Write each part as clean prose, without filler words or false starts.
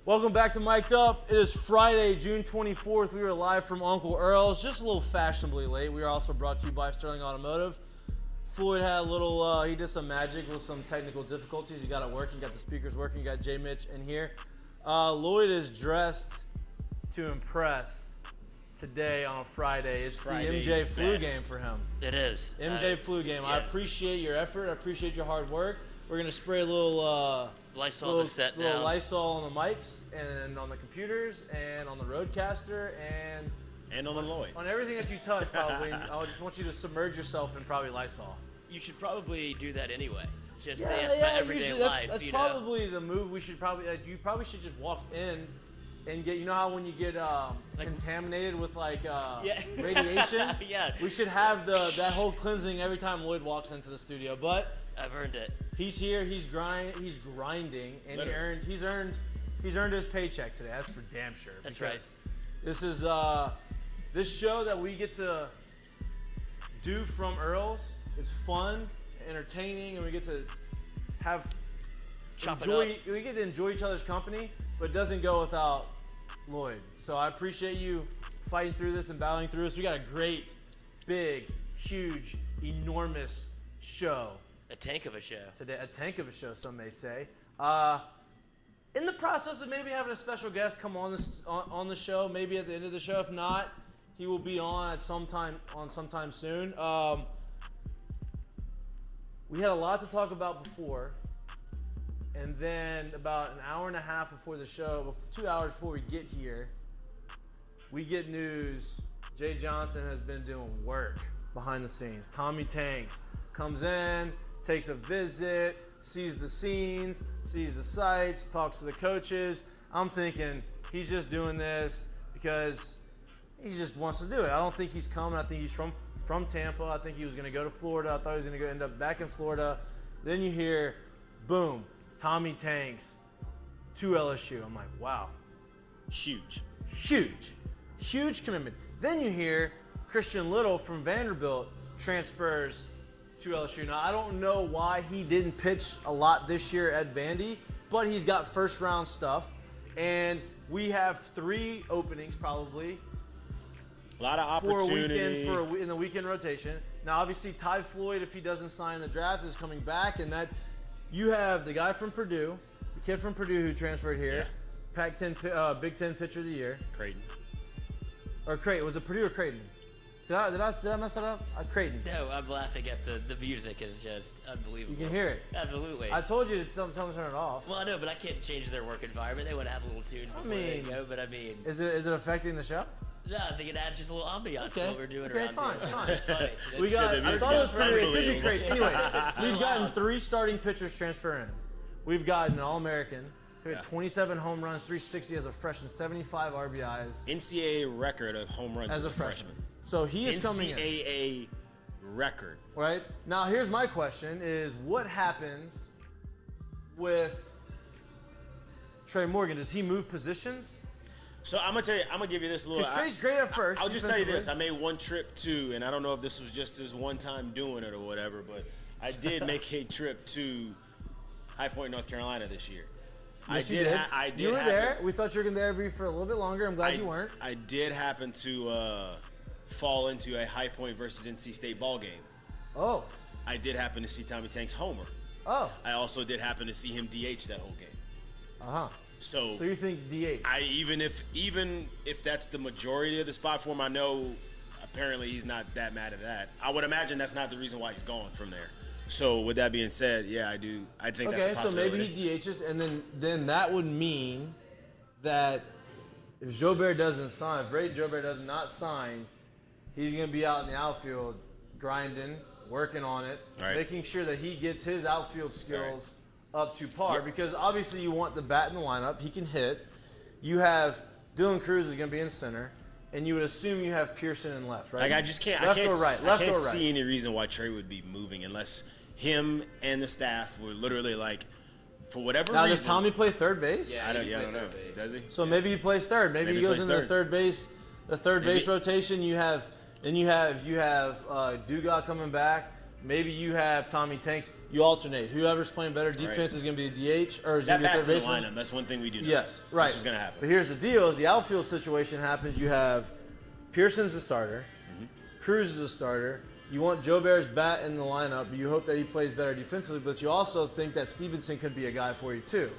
Welcome back to Mik'd Up. It is Friday, June 24th. We are live from Uncle Earl's, just a little fashionably late. We are also brought to you by Sterling Automotive. Floyd had a little, he did some magic with some technical difficulties. He got it working, got the speakers working, you got J. Mitch in here. Lloyd is dressed to impress today on a Friday. It's Friday's the MJ flu best. game for him. It is. MJ flu game. Yeah. I appreciate your effort. I appreciate your hard work. We're going to spray a little Lysol to set little down. Lysol on the mics and on the computers and on the Roadcaster and on the Lloyd. on everything that you touch probably. I just want you to submerge yourself in probably Lysol. You should probably do that anyway. Just Yeah, say it's my everyday usually life. that's you probably the move we should probably, you probably should just walk in and get, you know how when you get contaminated with radiation? Yeah. We should have that whole cleansing every time Lloyd walks into the studio. But I've earned it. he's here, he's grinding, and he's earned his paycheck today. That's for damn sure. That's because right. This is this show that we get to do from Earl's. It's fun, entertaining, and we get to we get to enjoy each other's company, but it doesn't go without Lloyd. So I appreciate you fighting through this and battling through this. We got a great, big, huge, enormous show. A tank of a show. Today, a tank of a show, some may say. In the process of maybe having a special guest come on the show, maybe at the end of the show. If not, he will be on sometime soon. We had a lot to talk about before, and then about an hour and a half before the show, 2 hours before we get here, we get news. Jay Johnson has been doing work behind the scenes. Tommy Tanks comes in, takes a visit, sees the scenes, sees the sights, talks to the coaches. I'm thinking he's just doing this because he just wants to do it. I don't think he's coming. I think he's from Tampa. I think he was going to go to Florida. I thought he was going to end up back in Florida. Then you hear, boom, Tommy Tanks to LSU. I'm like, wow. Huge commitment. Then you hear Christian Little from Vanderbilt transfers to LSU. Now, I don't know why he didn't pitch a lot this year at Vandy, but he's got first round stuff. And we have 3 openings probably. A lot of opportunity in the weekend rotation. Now, obviously, Ty Floyd, if he doesn't sign the draft, is coming back, and that you have the guy from Purdue, the kid from Purdue who transferred here, Pac-10, Big Ten Pitcher of the Year. Creighton. Or Creighton. Was it Purdue or Creighton? Did I mess that up? Creighton. No, I'm laughing at the music is just unbelievable. You can hear it. Absolutely. I told you to tell them to turn it off. Well, I know, but I can't change their work environment. They would have little tunes before they go, but I mean. Is it affecting the show? No, I think it adds just a little ambiance to what we're doing around fine. here. It's funny. I thought it was pretty. It could be great. Anyway, So we've gotten loud. 3 starting pitchers transfer in. We've gotten an All-American who had 27 home runs, 360 as a freshman, 75 RBIs NCAA record of home runs as a freshman. So he is coming in. NCAA record. Right? Now, here's my question is what happens with Trey Morgan? Does he move positions? So I'm gonna give you this little. Because Trey's great at first. I'll just tell you this: I made one trip to, and I don't know if this was just his one time doing it or whatever, but I did make a trip to High Point, North Carolina this year. Yes, I did. You were there. We thought you were going to be there for a little bit longer. I'm glad you weren't. I did happen to fall into a High Point versus NC State ball game. Oh. I did happen to see Tommy Tanks homer. Oh. I also did happen to see him DH that whole game. Uh-huh. So you think DH? Even if that's the majority of the spot for him, I know apparently he's not that mad at that. I would imagine that's not the reason why he's going from there. So with that being said, yeah, I do. I think that's a possibility. So maybe he DHs, and then that would mean that if Jobert doesn't sign, if Brady Jobert does not sign, he's going to be out in the outfield grinding, working on it, making sure that he gets his outfield skills up to par. Yep. Because obviously you want the bat in the lineup. He can hit. You have Dylan Cruz is going to be in center. And you would assume you have Pearson in left, right? Like I just can't. Left I can't, or right? I can't see any reason why Trey would be moving unless him and the staff were literally like, for whatever now, reason. does Tommy play third base? Yeah, I don't know. Does he? So maybe he plays third. Maybe he goes into the third base rotation. You have Dugas coming back. Maybe you have Tommy Tanks. You alternate. Whoever's playing better defense is going to be the DH or is going to be That's third the baseman. lineup. That's one thing we do know. Yes, right. This is going to happen. But here's the deal: is the outfield situation happens. You have Pearson's the starter. Cruz is a starter. You want Joe Bear's bat in the lineup, but you hope that he plays better defensively. But you also think that Stevenson could be a guy for you too.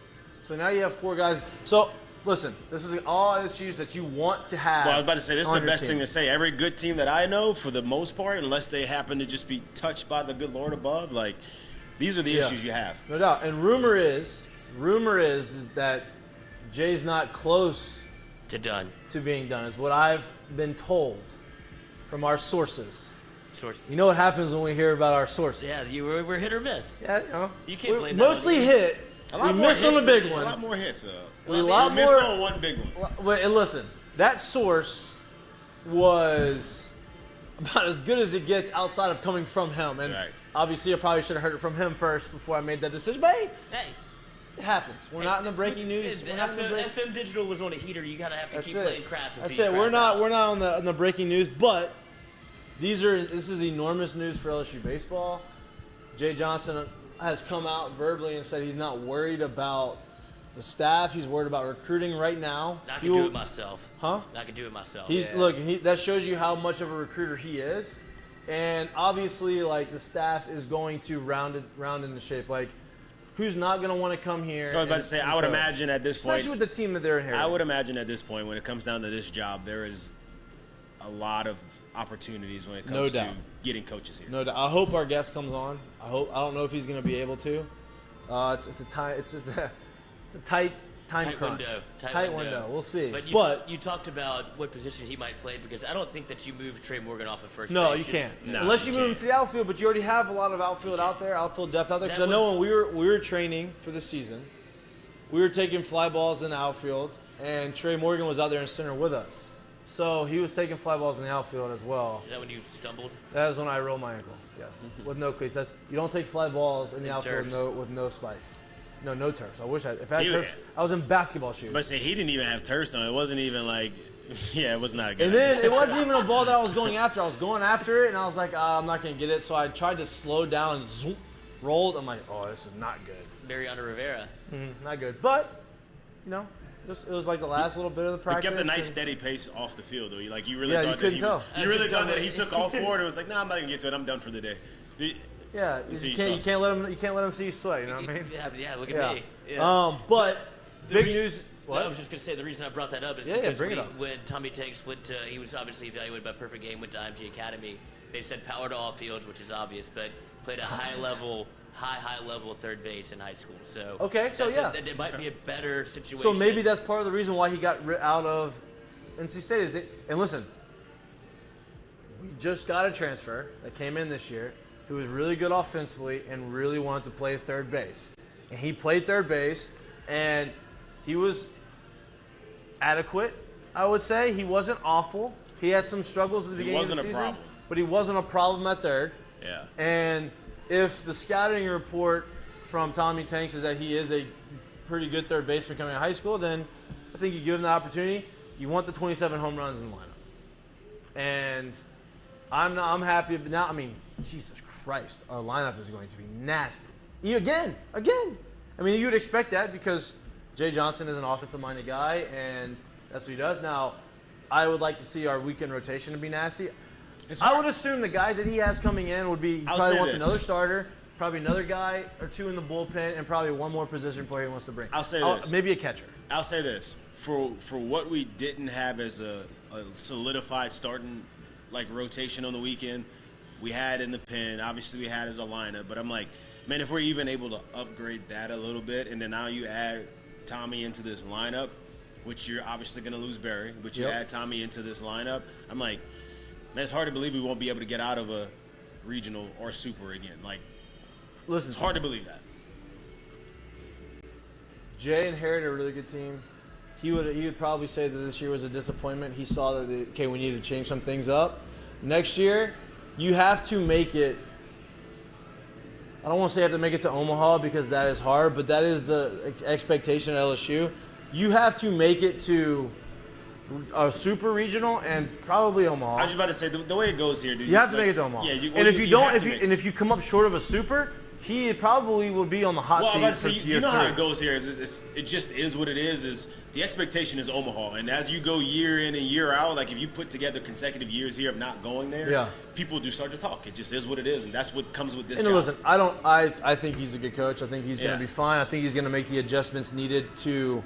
So now you have 4 guys. So listen, this is all issues that you want to have. Well, I was about to say, this is the best team. thing to say. Every good team that I know, for the most part, unless they happen to just be touched by the good Lord above, like, these are the issues you have. No doubt. And rumor is that Jay's not close to being done, is what I've been told from our sources. You know what happens when we hear about our sources? Yeah, we're hit or miss. Yeah, you know. You can't blame mostly that. hit. We missed on the big one. A lot more hits. We missed on one big one. And listen, that source was about as good as it gets outside of coming from him. And obviously, I probably should have heard it from him first before I made that decision. But hey, it happens. We're not in the breaking news. FM Digital was on a heater. You gotta have to keep playing crap. That's it. We're not on the breaking news, but this is enormous news for LSU baseball. Jay Johnson has come out verbally and said he's not worried about the staff. He's worried about recruiting right now. I can do it myself. Huh? I can do it myself. Look, that shows you how much of a recruiter he is. And obviously, like, the staff is going to round into shape. Like, who's not going to want to come here? I was about to say, I would imagine at this point, especially with the team that they're inheriting. I would imagine at this point, when it comes down to this job, there is a lot of opportunities when it comes to getting coaches here. No doubt. I hope our guest comes on. I don't know if he's going to be able to. It's a tight time crunch. Tight window. We'll see. But you talked about what position he might play, because I don't think that you move Trey Morgan off at first base. No, you can't. Unless you move him to the outfield, but you already have a lot of outfield depth out there. Because I know when we were training for the season, we were taking fly balls in the outfield, and Trey Morgan was out there in center with us. So he was taking fly balls in the outfield as well. Is that when you stumbled? That was when I rolled my ankle, yes. With no cleats. You don't take fly balls in the outfield with no spikes. No turfs. I wish if I had turfs, I was in basketball shoes. But see, he didn't even have turfs on. It wasn't even like, it was not good. And then it wasn't even a ball that I was going after. I was going after it, and I was like, I'm not going to get it. So I tried to slow down and zoom, rolled. I'm like, oh, this is not good. Mariano Rivera. Not good. But, it was like the last little bit of the practice. He kept a nice steady pace off the field, though. Like, you really thought that he took all forward and was like, I'm not going to get to it. I'm done for the day. Yeah, you can't let him see you sweat. You know what I mean? Yeah. Look at me. But big news. What? I was just gonna say the reason I brought that up is because when Tommy Tanks he was obviously evaluated by Perfect Game, went to IMG Academy. They said power to all fields, which is obvious, but played a high level third base in high school. So it might be a better situation. So maybe that's part of the reason why he got out of NC State. And listen, we just got a transfer that came in this year who was really good offensively and really wanted to play third base. And he played third base, and he was adequate, I would say. He wasn't awful. He had some struggles at the beginning of the season. He wasn't a problem. But he wasn't a problem at third. Yeah. And if the scouting report from Tommy Tanks is that he is a pretty good third baseman coming out of high school, then I think you give him the opportunity. You want the 27 home runs in the lineup. And I'm happy. But now, Jesus Christ, our lineup is going to be nasty. Again. I mean, you'd expect that because Jay Johnson is an offensive-minded guy, and that's what he does. Now, I would like to see our weekend rotation to be nasty. I would assume the guys that he has coming in would be probably wants another starter, probably another guy or two in the bullpen, and probably one more position player he wants to bring. I'll say this. Maybe a catcher. I'll say this. For what we didn't have as a solidified starting rotation on the weekend, we had in the pen. Obviously, we had as a lineup. But I'm like, man, if we're even able to upgrade that a little bit, and then now you add Tommy into this lineup, which you're obviously going to lose Barry, but you add Tommy into this lineup, I'm like, man, it's hard to believe we won't be able to get out of a regional or super again. Listen, it's hard to believe that. Jay inherited a really good team. He would probably say that this year was a disappointment. He saw that we need to change some things up. Next year, you have to make it. I don't want to say you have to make it to Omaha because that is hard, but that is the expectation at LSU. You have to make it to a super regional, and probably Omaha. I was just about to say the way it goes here, dude. You have to make it to Omaha. Yeah, and if you come up short of a super, he probably will be on the hot seat. Well, I was about to say, you know how 3. it goes here. It just is what it is. Is the expectation is Omaha, and as you go year in and year out, like if you put together consecutive years here of not going there, people do start to talk. It just is what it is, and that's what comes with this. And job. listen, I think he's a good coach. I think he's going to be fine. I think he's going to make the adjustments needed to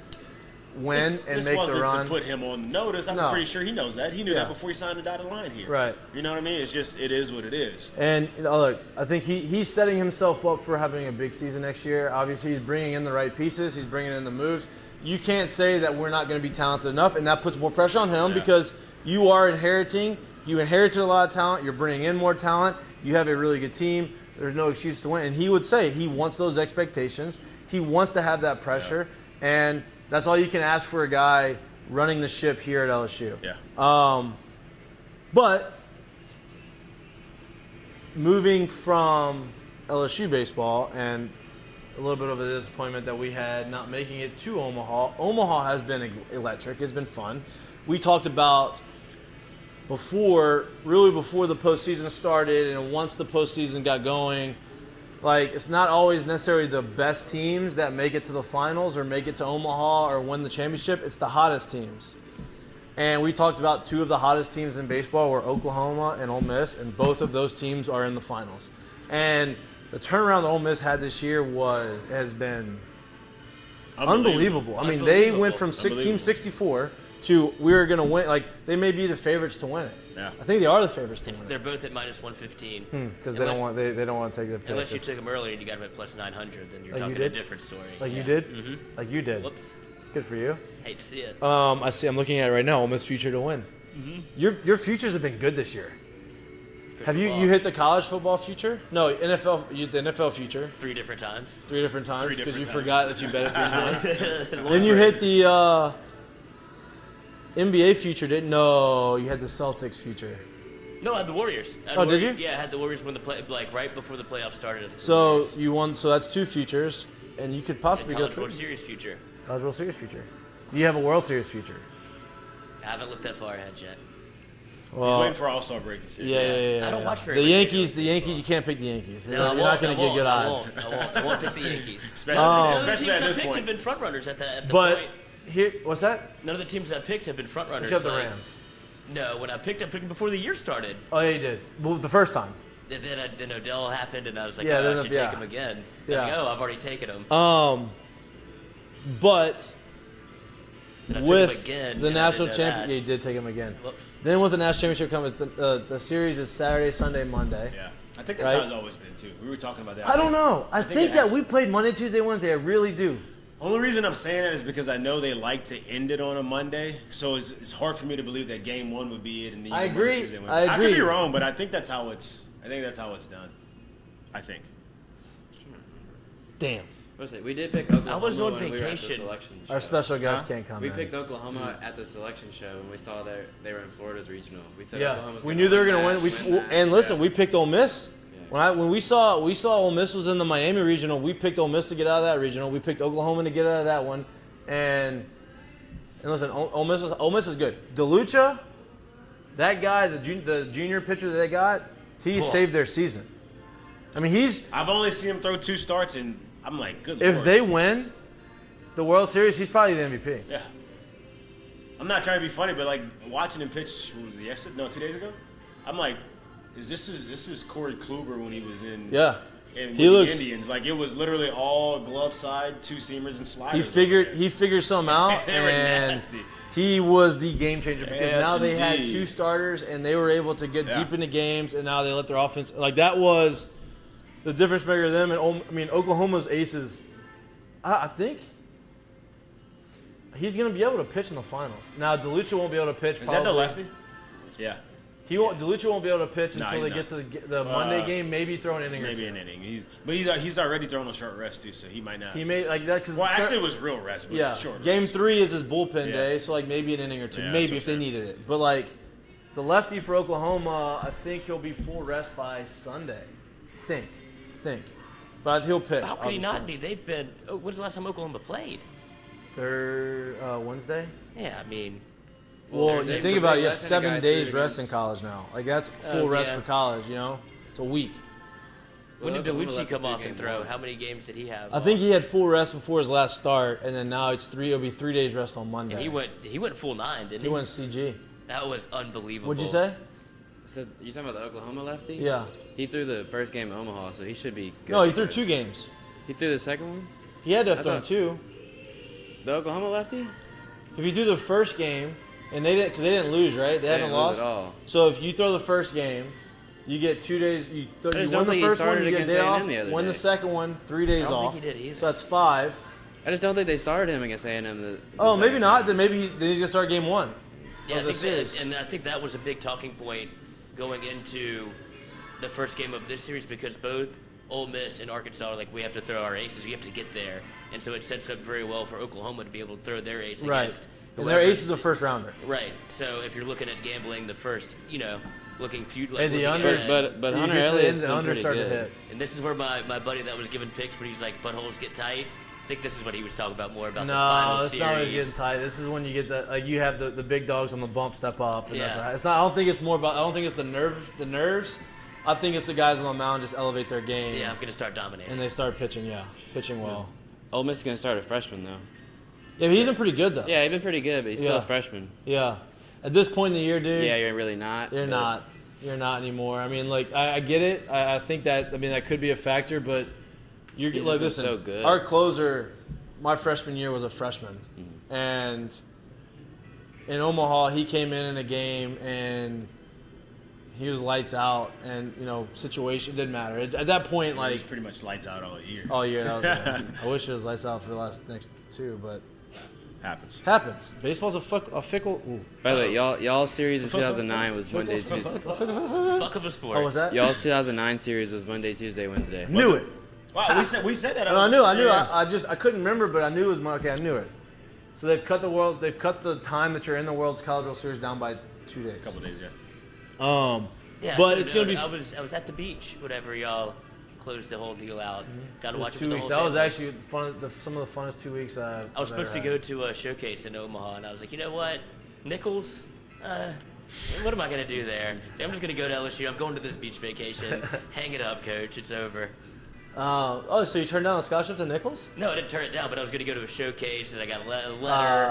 win and make the run. This wasn't to put him on notice. I'm pretty sure he knows that. He knew that before he signed the dotted line here. Right. You know what I mean? It's just, it is what it is. And look, I think he's setting himself up for having a big season next year. Obviously, he's bringing in the right pieces. He's bringing in the moves. You can't say that we're not going to be talented enough, and that puts more pressure on him because you inherited a lot of talent. You're bringing in more talent. You have a really good team. There's no excuse to win. And he would say he wants those expectations. He wants to have that pressure. And that's all you can ask for a guy running the ship here at LSU. Yeah. But moving from LSU baseball and a little bit of a disappointment that we had not making it to Omaha. Omaha has been electric. It's been fun. We talked about before the postseason started, and once the postseason got going, like it's not always necessarily the best teams that make it to the finals or make it to Omaha or win the championship. It's the hottest teams. And we talked about 2 of the hottest teams in baseball were Oklahoma and Ole Miss, and both of those teams are in the finals. And the turnaround that Ole Miss had this year has been unbelievable. I mean, they went from Team 64 to we're going to win. Like, they may be the favorites to win it. Yeah. I think they are the favorites to win it. They're both at minus 115. Because they don't want to take the pick. Unless you took them earlier and you got them at plus 900, then you're talking a different story. Like you did? Mm-hmm. Like you did. Whoops. Good for you. Hate to see it. I see. I'm looking at it right now. Ole Miss future to win. Mm-hmm. Your futures have been good this year. Have you hit the college football future? No, the NFL future. 3 different times. 3 different times because you forgot that you bet it 3 times. Then you hit the NBA future, didn't? No, you had the Celtics future. No, I had the Warriors. Did you? Yeah, I had the Warriors win right before the playoffs started. So you won. So that's 2 futures, and you could possibly go College World Series future. College World Series future. Do you have a World Series future? I haven't looked that far ahead yet. Well, he's waiting for All-Star break. Yeah. I don't watch very much. Yankees, you can't pick the Yankees. No, you're not going to get good odds. I won't pick the Yankees. Especially at this point. Have been front runners at the point. Here, what's that? None of the teams I picked have been front runners. Except the Rams. No, when I picked them before the year started. Oh, yeah, you did. Well, the first time. Then Odell happened, and I was like, I should take him again. I was like, I've already taken him. But with again, the national championship, you did take him again. Whoops. Then with the national championship coming, the series is Saturday, Sunday, Monday. Yeah, I think that's how it's always been too. We were talking about that. I don't know. I think that we played Monday, Tuesday, Wednesday. I really do. Only reason I'm saying that is because I know they like to end it on a Monday, so it's hard for me to believe that game 1 would be it. And I agree. Monday, Tuesday, Wednesday. I could be wrong, but I think that's how it's. I think that's how it's done. I think. Damn. We did pick Oklahoma. I was on when we were at the vacation. selection show. Our special guest can't come. We picked Oklahoma at the selection show when we saw they were in Florida's regional. We said Oklahoma's we knew they were going to win. And listen, we picked Ole Miss. Yeah. When we saw Ole Miss was in the Miami regional, we picked Ole Miss to get out of that regional. We picked Oklahoma to get out of that one. And listen, Ole Miss is good. DeLucia, that guy, the junior pitcher that they got, he saved their season. I mean, I've only seen him throw 2 starts, and I'm like, good If Lord. they win the World Series, he's probably the MVP. Yeah. I'm not trying to be funny, but like watching him pitch, what was it, yesterday? No, 2 days ago. I'm like, this is Corey Kluber when he was in the Indians. Like it was literally all glove side, 2 seamers and sliders. He figured something out, and nasty. he was the game changer because now they had indeed. 2 starters and they were able to get deep into games, and now they let their offense that was the difference maker. Them and Oklahoma's aces. I think he's going to be able to pitch in the finals. Now DeLucia won't be able to pitch. Is that the lefty? Yeah. DeLucia won't be able to pitch No, until they get to the Monday game. Maybe throw an inning. Maybe or 2. an inning. He's already thrown a short rest too, so he might not. He may like that because actually it was real rest, but short Game rest. 3 is his bullpen day, so maybe an inning or 2, maybe if they needed it. But the lefty for Oklahoma, I think he'll be full rest by Sunday. Think, but he'll pitch. How could he not be? They've been. When's the last time Oklahoma played? They're Wednesday. Yeah, I mean. Well, Thursday you think for about it, Big you have West and a 7 guy days threw rest in against- college now. Like that's full rest yeah. for college. You know, it's a week. When did Oklahoma DeLucci left come the off game and throw? one. How many games did he have? I think he had full rest before his last start, and then now it'll be 3 days rest on Monday. And he went full 9, didn't he? He went CG. That was unbelievable. What'd you say? So you talking about the Oklahoma lefty? Yeah. He threw the first game in Omaha, so he should be good. No, he to threw go. 2 games. He threw the second one? He had to have I thrown thought- 2. The Oklahoma lefty? If you threw the first game, and they didn't lose, right? They haven't didn't lose lost at all. So if you throw the first game, you get 2 days. You just won don't the think he first one, started you get a against day A&M off. the other Win the day. second one, 3 days I don't off. think he did either. So that's 5. I just don't think they started him against A&M. The Oh, maybe second not. time. Then maybe then he's gonna start game 1. Yeah, I of the think that, series. and I think that was a big talking point going into the first game of this series because both Ole Miss and Arkansas are like, we have to throw our aces. We have to get there, and so it sets up very well for Oklahoma to be able to throw their ace Right. against And whoever. their ace is a first rounder. Right. So if you're looking at gambling, the first, looking feud like And the looking under, ahead. But you Hunter get to the Elliott's end, the been under pretty started to good. hit. And this is where my buddy that was giving picks, but he's like, buttholes get tight. I think this is what he was talking about more about the final No, it's series. not when it's getting tight. This is when you get you have the big dogs on the bump step up. And that's Yeah. right. It's not. I don't think it's more about. I don't think it's the nerves. I think it's the guys on the mound just elevate their game. Yeah, I'm gonna start dominating. And they start pitching. Yeah, pitching well. Ole Miss is going to start a freshman, though. Yeah, but he's been pretty good though. Yeah, he's been pretty good, but he's still Yeah. a freshman. Yeah. At this point in the year, dude. Yeah, you're really not. You're but- not. You're not anymore. I mean, like I get it. I think that. I mean, that could be a factor, but you're He's like, just been listen. so good. Our closer, my freshman year was a freshman, and in Omaha, he came in a game and he was lights out, and situation didn't matter. At that point, He's like pretty much lights out all year. all year, that was it. I wish it was lights out for the next 2, but Happens. happens. Baseball's a fickle. Ooh. By the way, y'all series in 2009 was Monday, Tuesday. Fuck of a sport. Oh, was that? Y'all's 2009 series was Monday, Tuesday, Wednesday. Knew it. Wow, we said that. No, I knew. Yeah. I couldn't remember, but I knew it was okay. I knew it. So they've cut the time that you're in the World's College World Series down by 2 days. A couple days, yeah. Yeah, but so it's gonna be. I was at the beach whenever y'all closed the whole deal out. Got to It was watch it 2 with the weeks. whole That was family. actually some of the funnest 2 weeks I was supposed to go to a showcase in Omaha, and I was like, you know what, Nichols. What am I gonna do there? I'm just gonna go to LSU. I'm going to this beach vacation. Hang it up, coach. It's over. So you turned down a scholarship to Nichols? No, I didn't turn it down, but I was going to go to a showcase, and I got a letter,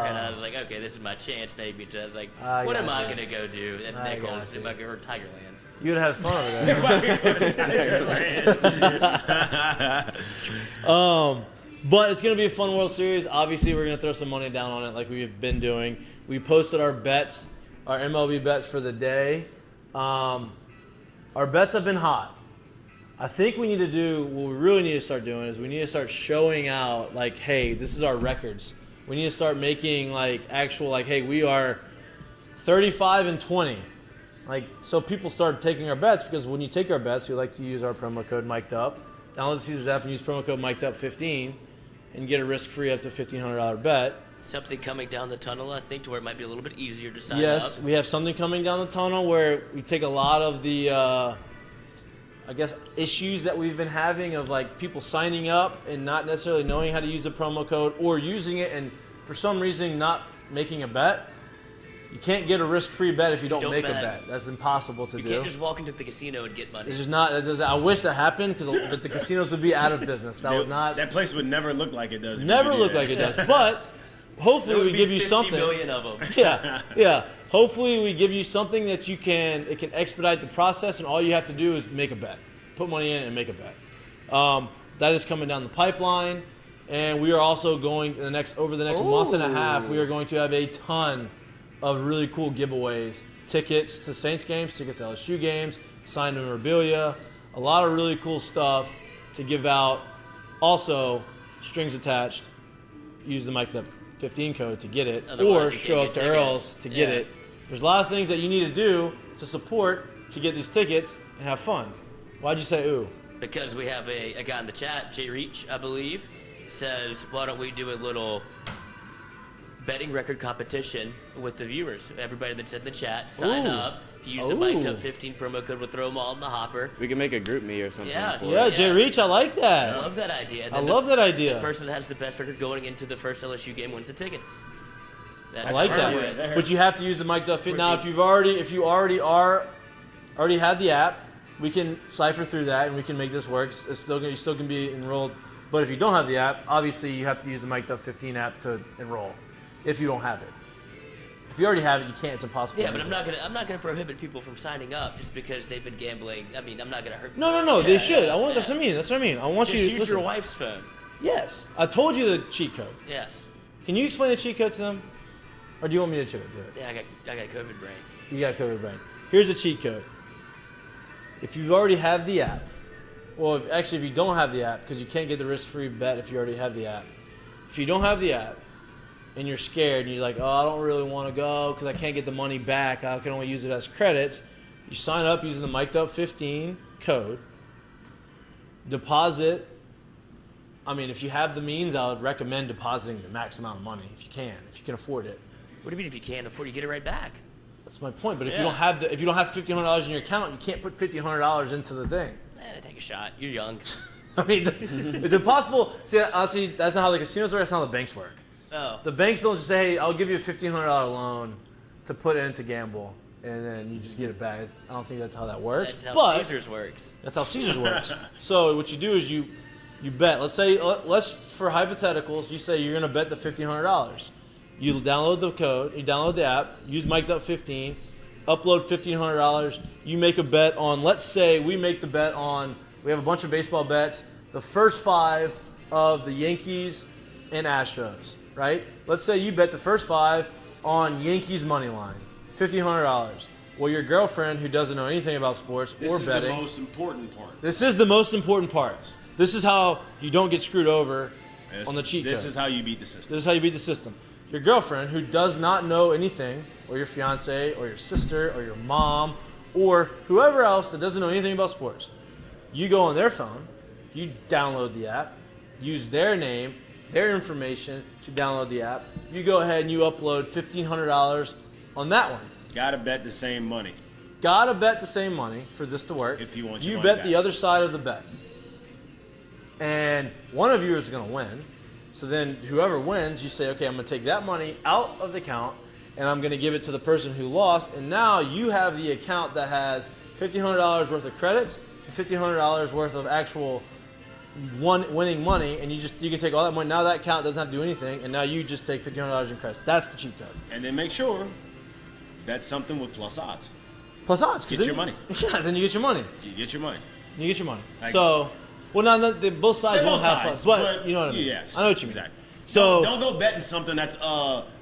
and I was like, okay, this is my chance, maybe. To, I was like, I what am I gotcha. going to go do at I Nichols gotcha. if I go to Tigerland? You would have had fun over there. But it's going to be a fun World Series. Obviously, we're going to throw some money down on it like we've been doing. We posted our bets, our MLB bets for the day. Our bets have been hot. I think we need to do, what we really need to start doing is we need to start showing out, like, hey, this is our records. We need to start making, like, actual, like, hey, we are 35-20. Like, so people start taking our bets, because when you take our bets, we like to use our promo code Mik'd. Download the Caesars app and use promo code Mik'd15 and get a risk-free up to $1,500 bet. Something coming down the tunnel, I think, to where it might be a little bit easier to sign up. Yes, we have something coming down the tunnel where we take a lot of the, I guess, issues that we've been having of like people signing up and not necessarily knowing how to use the promo code, or using it and for some reason not making a bet. You can't get a risk-free bet if you don't make a bet. That's impossible to You do. can't just walk into the casino and get money. It's just not. I wish that happened, but the casinos would be out of business. That would not. That place would never look like it does. if Never you could do look that. like it does. But hopefully There would we be give you 50 something. million of them. Yeah. Hopefully we give you something that it can expedite the process, and all you have to do is make a bet. Put money in and make a bet. That is coming down the pipeline, and we are also going over the next month and a half. We are going to have a ton of really cool giveaways: tickets to Saints games, tickets to LSU games, signed memorabilia, a lot of really cool stuff to give out. Also, strings attached. Use the Mik'd15 code to get it, Otherwise, or you can't show up get to tickets. Earl's to get Yeah. it. There's a lot of things that you need to do to support to get these tickets and have fun. Why'd you say ooh? Because we have a guy in the chat, Jay Reach, I believe, says, why don't we do a little betting record competition with the viewers? Everybody that's in the chat, sign Ooh. up. If you use the Ooh. Mik'd15 promo code, we'll throw them all in the hopper. We can make a group me or something. Yeah. for Yeah, it. Jay Reach, I like that. I love that idea. And I then love that The idea. person that has the best record going into the first LSU game wins the tickets. I like that. But you have to use the Mik'd Fit. Now, if you already had the app, we can cipher through that and we can make this work. You still can be enrolled. But if you don't have the app, obviously you have to use the Mik'd 15 app to enroll. If you don't have it. If you already have it, you can't. It's impossible. Yeah, but I'm not gonna prohibit people from signing up just because they've been gambling. I mean, I'm not gonna hurt. No. They should. That's what I mean. That's what I mean. I want just you to use your wife's phone. Yes, I told you the cheat code. Yes. Can you explain the cheat code to them, or do you want me to do it? Yeah, I got COVID brain. You got COVID brain. Here's the cheat code. If you already have the app, well, if you don't have the app, because you can't get the risk-free bet if you already have the app. If you don't have the app, and you're scared, and you're like, oh, I don't really want to go because I can't get the money back. I can only use it as credits. You sign up using the Mik'd 15 code. Deposit. I mean, if you have the means, I would recommend depositing the max amount of money if you can afford it. What do you mean if you can't afford it? You get it right back. That's my point. But if you don't have $1,500 in your account, you can't put $1,500 into the thing. Take a shot. You're young. I mean, it's impossible. See, honestly, that's not how the casinos work. That's not how the banks work. Oh. The banks don't just say, hey, I'll give you a $1,500 loan to put in to gamble, and then you just get it back. I don't think that's how that works. That's how Caesars works. That's how Caesars works. So what you do is you bet. Let's for hypotheticals, you say you're going to bet the $1,500. You download the code, you download the app, use Mik'd 15, upload $1,500. You make a bet on, let's say we make the bet on, we have a bunch of baseball bets, the first 5 of the Yankees and Astros. Right? Let's say you bet the first 5 on Yankees money line, $1,500. Well, your girlfriend, who doesn't know anything about sports or betting. This is the most important part. This is the most important part. This is how you don't get screwed over on the cheat code. This is how you beat the system. This is how you beat the system. Your girlfriend, who does not know anything, or your fiance, or your sister, or your mom, or whoever else that doesn't know anything about sports, you go on their phone, you download the app, use their name, their information to download the app. You go ahead and you upload $1,500 on that one. Gotta bet the same money. Gotta bet the same money for this to work. If you want you your bet money the back. other side of the bet. And one of you is going to win. So then whoever wins, you say, okay, I'm going to take that money out of the account and I'm going to give it to the person who lost. And now you have the account that has $1,500 worth of credits and $1,500 worth of actual winning money, and you can take all that money. Now that account doesn't have to do anything, and now you just take $1,500 in credits. That's the cheat code. And then make sure that's something with plus odds. Plus odds. Get your money. Yeah, then you get your money. You get your money. You get your money. Like, well, no, both sides won't have plus, but you know what I mean. Yes, I know what you mean. Exactly. So don't go betting something that's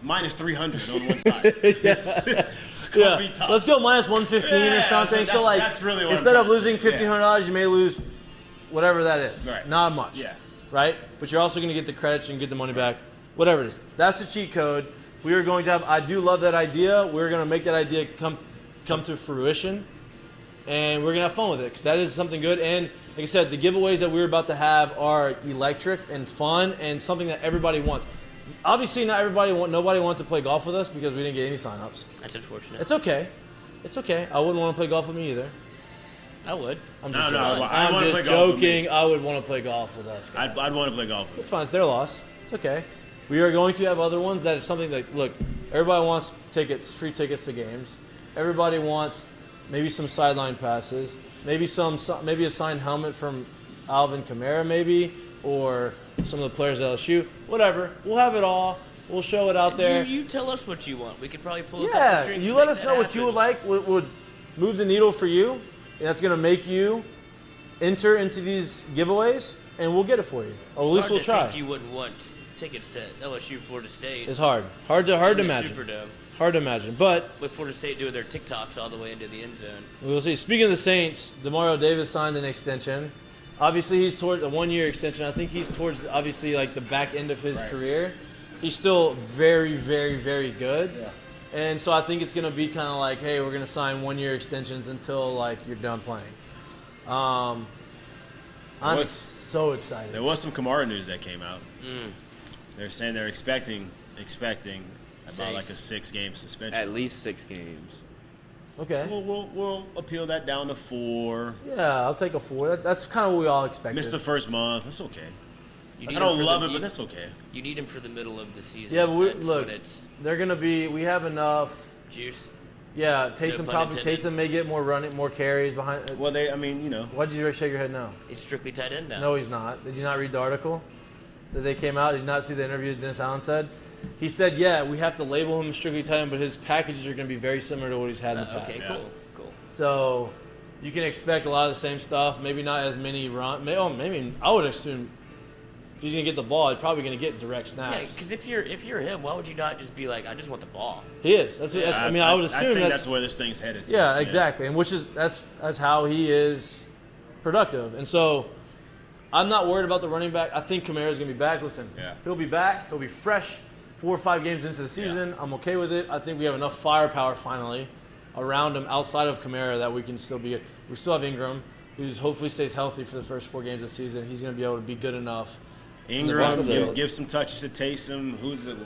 minus 300 on one side. It's gonna be tough. Let's go minus 115 or something. So like, that's really what instead I'm of losing $1,500, you may lose whatever that is. Right. Not much. Yeah. Right? But you're also going to get the credits and get the money back. Whatever it is. That's the cheat code. We are going to have, I do love that idea. We're going to make that idea come to fruition. And we're going to have fun with it because that is something good. And like I said, the giveaways that we're about to have are electric and fun and something that everybody wants. Obviously, nobody wants to play golf with us because we didn't get any signups. That's unfortunate. It's okay. It's okay. I wouldn't want to play golf with me either. I would. I'm No, just no, joking. I I'm wanna just play golf with me. joking. I would want to play golf with us. guys. I'd want to play golf with It's fine. It's their loss. It's okay. We are going to have other ones that is something that, look, everybody wants tickets, free tickets to games. Everybody wants maybe some sideline passes, maybe a signed helmet from Alvin Kamara maybe, or some of the players at LSU. Whatever. We'll have it all. We'll show it out there. You tell us what you want. We could probably pull a couple strings. You to let make us that know what you happen. would like, would move the needle for you. And that's going to make you enter into these giveaways, and we'll get it for you. Or at least we'll try. Think you wouldn't want tickets to LSU, Florida State. It's hard to in the imagine. Superdome. Hard to imagine, but With Florida State doing their TikToks all the way into the end zone. we'll see. Speaking of the Saints, DeMario Davis signed an extension. Obviously, he's towards a 1-year extension. I think he's towards obviously like the back end of his career. He's still very, very, very good. Yeah. And so I think it's going to be kind of like, hey, we're going to sign 1-year extensions until like you're done playing. I'm so excited. There was some Kamara news that came out. They're saying they're expecting about like a 6-game suspension. At least 6 games. Okay. We'll appeal that down to 4. Yeah, I'll take a 4. That's kind of what we all expected. Missed the first month. That's okay. I don't love it, but that's okay. You need him for the middle of the season. Yeah, but look, they're gonna be. We have enough juice. Yeah, Taysom may get more carries behind. Well, Why'd you shake your head now? He's strictly tight end now. No, he's not. Did you not read the article that they came out? Did you not see the interview that Dennis Allen said? He said, yeah, we have to label him strictly tight end, but his packages are going to be very similar to what he's had in the past. Okay, cool. So you can expect a lot of the same stuff. Maybe not as many runs. Maybe I would assume if he's going to get the ball, he's probably going to get direct snaps. Yeah, because if you're him, why would you not just be like, I just want the ball? He is. I would assume I think that's where this thing's headed. Yeah, exactly. And that's how he is productive. And so I'm not worried about the running back. I think Kamara's going to be back. Listen, he'll be back. He'll be fresh 4 or 5 games into the season. I'm okay with it. I think we have enough firepower finally around him outside of Kamara that we can still be – we still have Ingram, who hopefully stays healthy for the first 4 games of the season. He's going to be able to be good enough. Ingram, give some touches to Taysom. Who's the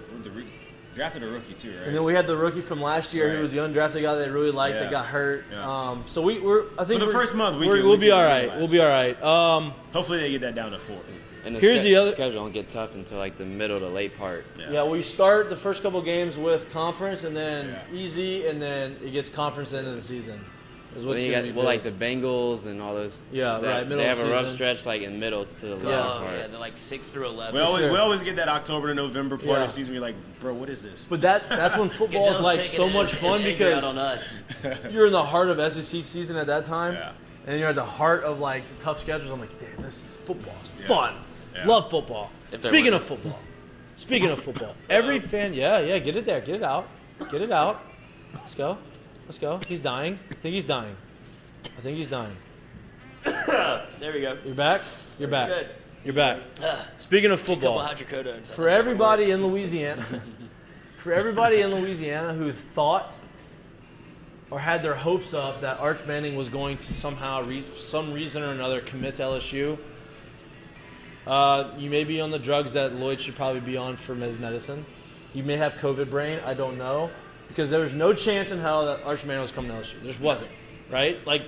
drafted a rookie too, right? And then we had the rookie from last year who was the undrafted guy they really liked that got hurt. Yeah. So I think for the first month we'll be all right. We'll be all right. Hopefully they get that down to 4. And the schedule won't get tough until like the middle to late part. Yeah, we start the first couple games with conference and then easy, and then it gets conference end of the season. Is what's going to be like the Bengals and all those. Yeah, right. Middle they have of the a rough season. Stretch like in middle to the later part. Yeah, they're like 6 through 11. We always get that October to November part of the season. We're like, bro, what is this? But that's when football is like so much fun because you're in the heart of SEC season at that time, and you're at the heart of like the tough schedules. I'm like, damn, this is football. It's fun. Love football. Speaking of football, every fan, get it there, get it out. Let's go. He's dying. I think he's dying. There we go. You're back. Good. You're back. Speaking of football, for everybody in Louisiana, who thought or had their hopes up that Arch Manning was going to somehow, some reason or another, commit to LSU. You may be on the drugs that Lloyd should probably be on for his medicine. You may have COVID brain. I don't know. Because there was no chance in hell that Arch Manning was coming to LSU. There just wasn't. Right? Like,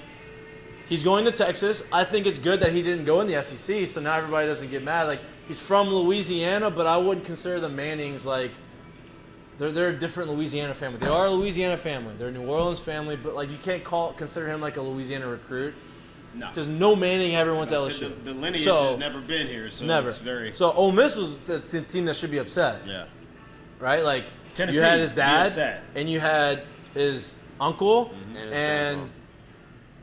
he's going to Texas. I think it's good that he didn't go in the SEC, so now everybody doesn't get mad. Like, he's from Louisiana, but I wouldn't consider the Mannings, like, they're a different Louisiana family. They are a Louisiana family. They're a New Orleans family, but, like, you can't consider him, like, a Louisiana recruit. No. Because no Manning ever went to LSU. The lineage has never been here, so it's very... So Ole Miss was the team that should be upset. Yeah. Right? Like, Tennessee, you had his dad, and you had his uncle, and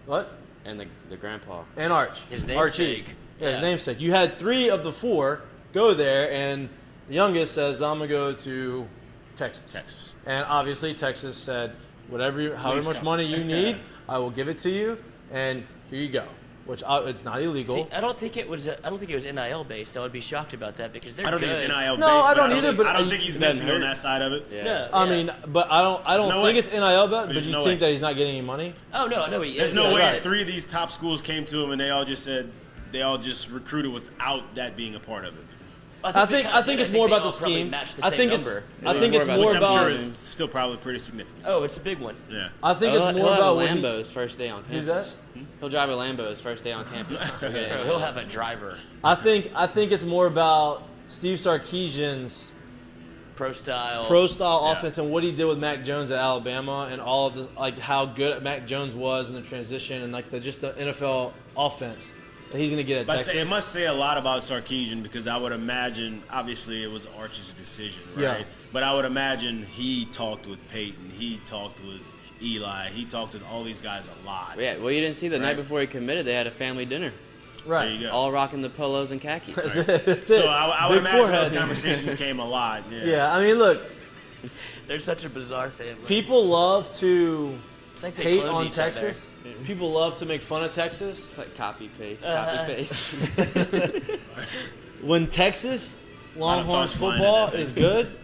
what? And the grandpa. And Arch. His namesake. Yeah, his namesake. You had 3 of the 4 go there, and the youngest says, I'm going to go to Texas. And obviously Texas said, however much money you need, I will give it to you, and here you go. Which it's not illegal. See, I don't think it was NIL based. I would be shocked about that because they're. I don't think it's NIL based. No, I don't either. But I don't think he's missing on that side of it. Yeah. I mean, but I don't think it's NIL based. But you think that he's not getting any money? Oh no, I know he is. There's no way if 3 of these top schools came to him and they all just recruited without that being a part of it. I think it's more about the scheme. I think it's more about. I'm sure is still probably pretty significant. Oh, it's a big one. Yeah. I think it's more about Lambo's first day on campus. Who's that? He'll drive a Lambo his first day on campus. He'll have a driver. I think it's more about Steve Sarkisian's pro style offense and what he did with Mac Jones at Alabama and all of the how good Mac Jones was in the transition and just the NFL offense that he's going to get at Texas. It must say a lot about Sarkisian because I would imagine, obviously it was Arch's decision, right? Yeah. But I would imagine he talked with Peyton, he talked with Eli, he talked with all these guys a lot. Yeah, well, you didn't see the night before he committed, they had a family dinner. Right. There you go. All rocking the polos and khakis. That's so it. I would imagine those conversations came a lot. Yeah, I mean, look. They're such a bizarre family. People love to hate on Texas. Other. People love to make fun of Texas. It's like copy paste. When Texas Longhorns football is good,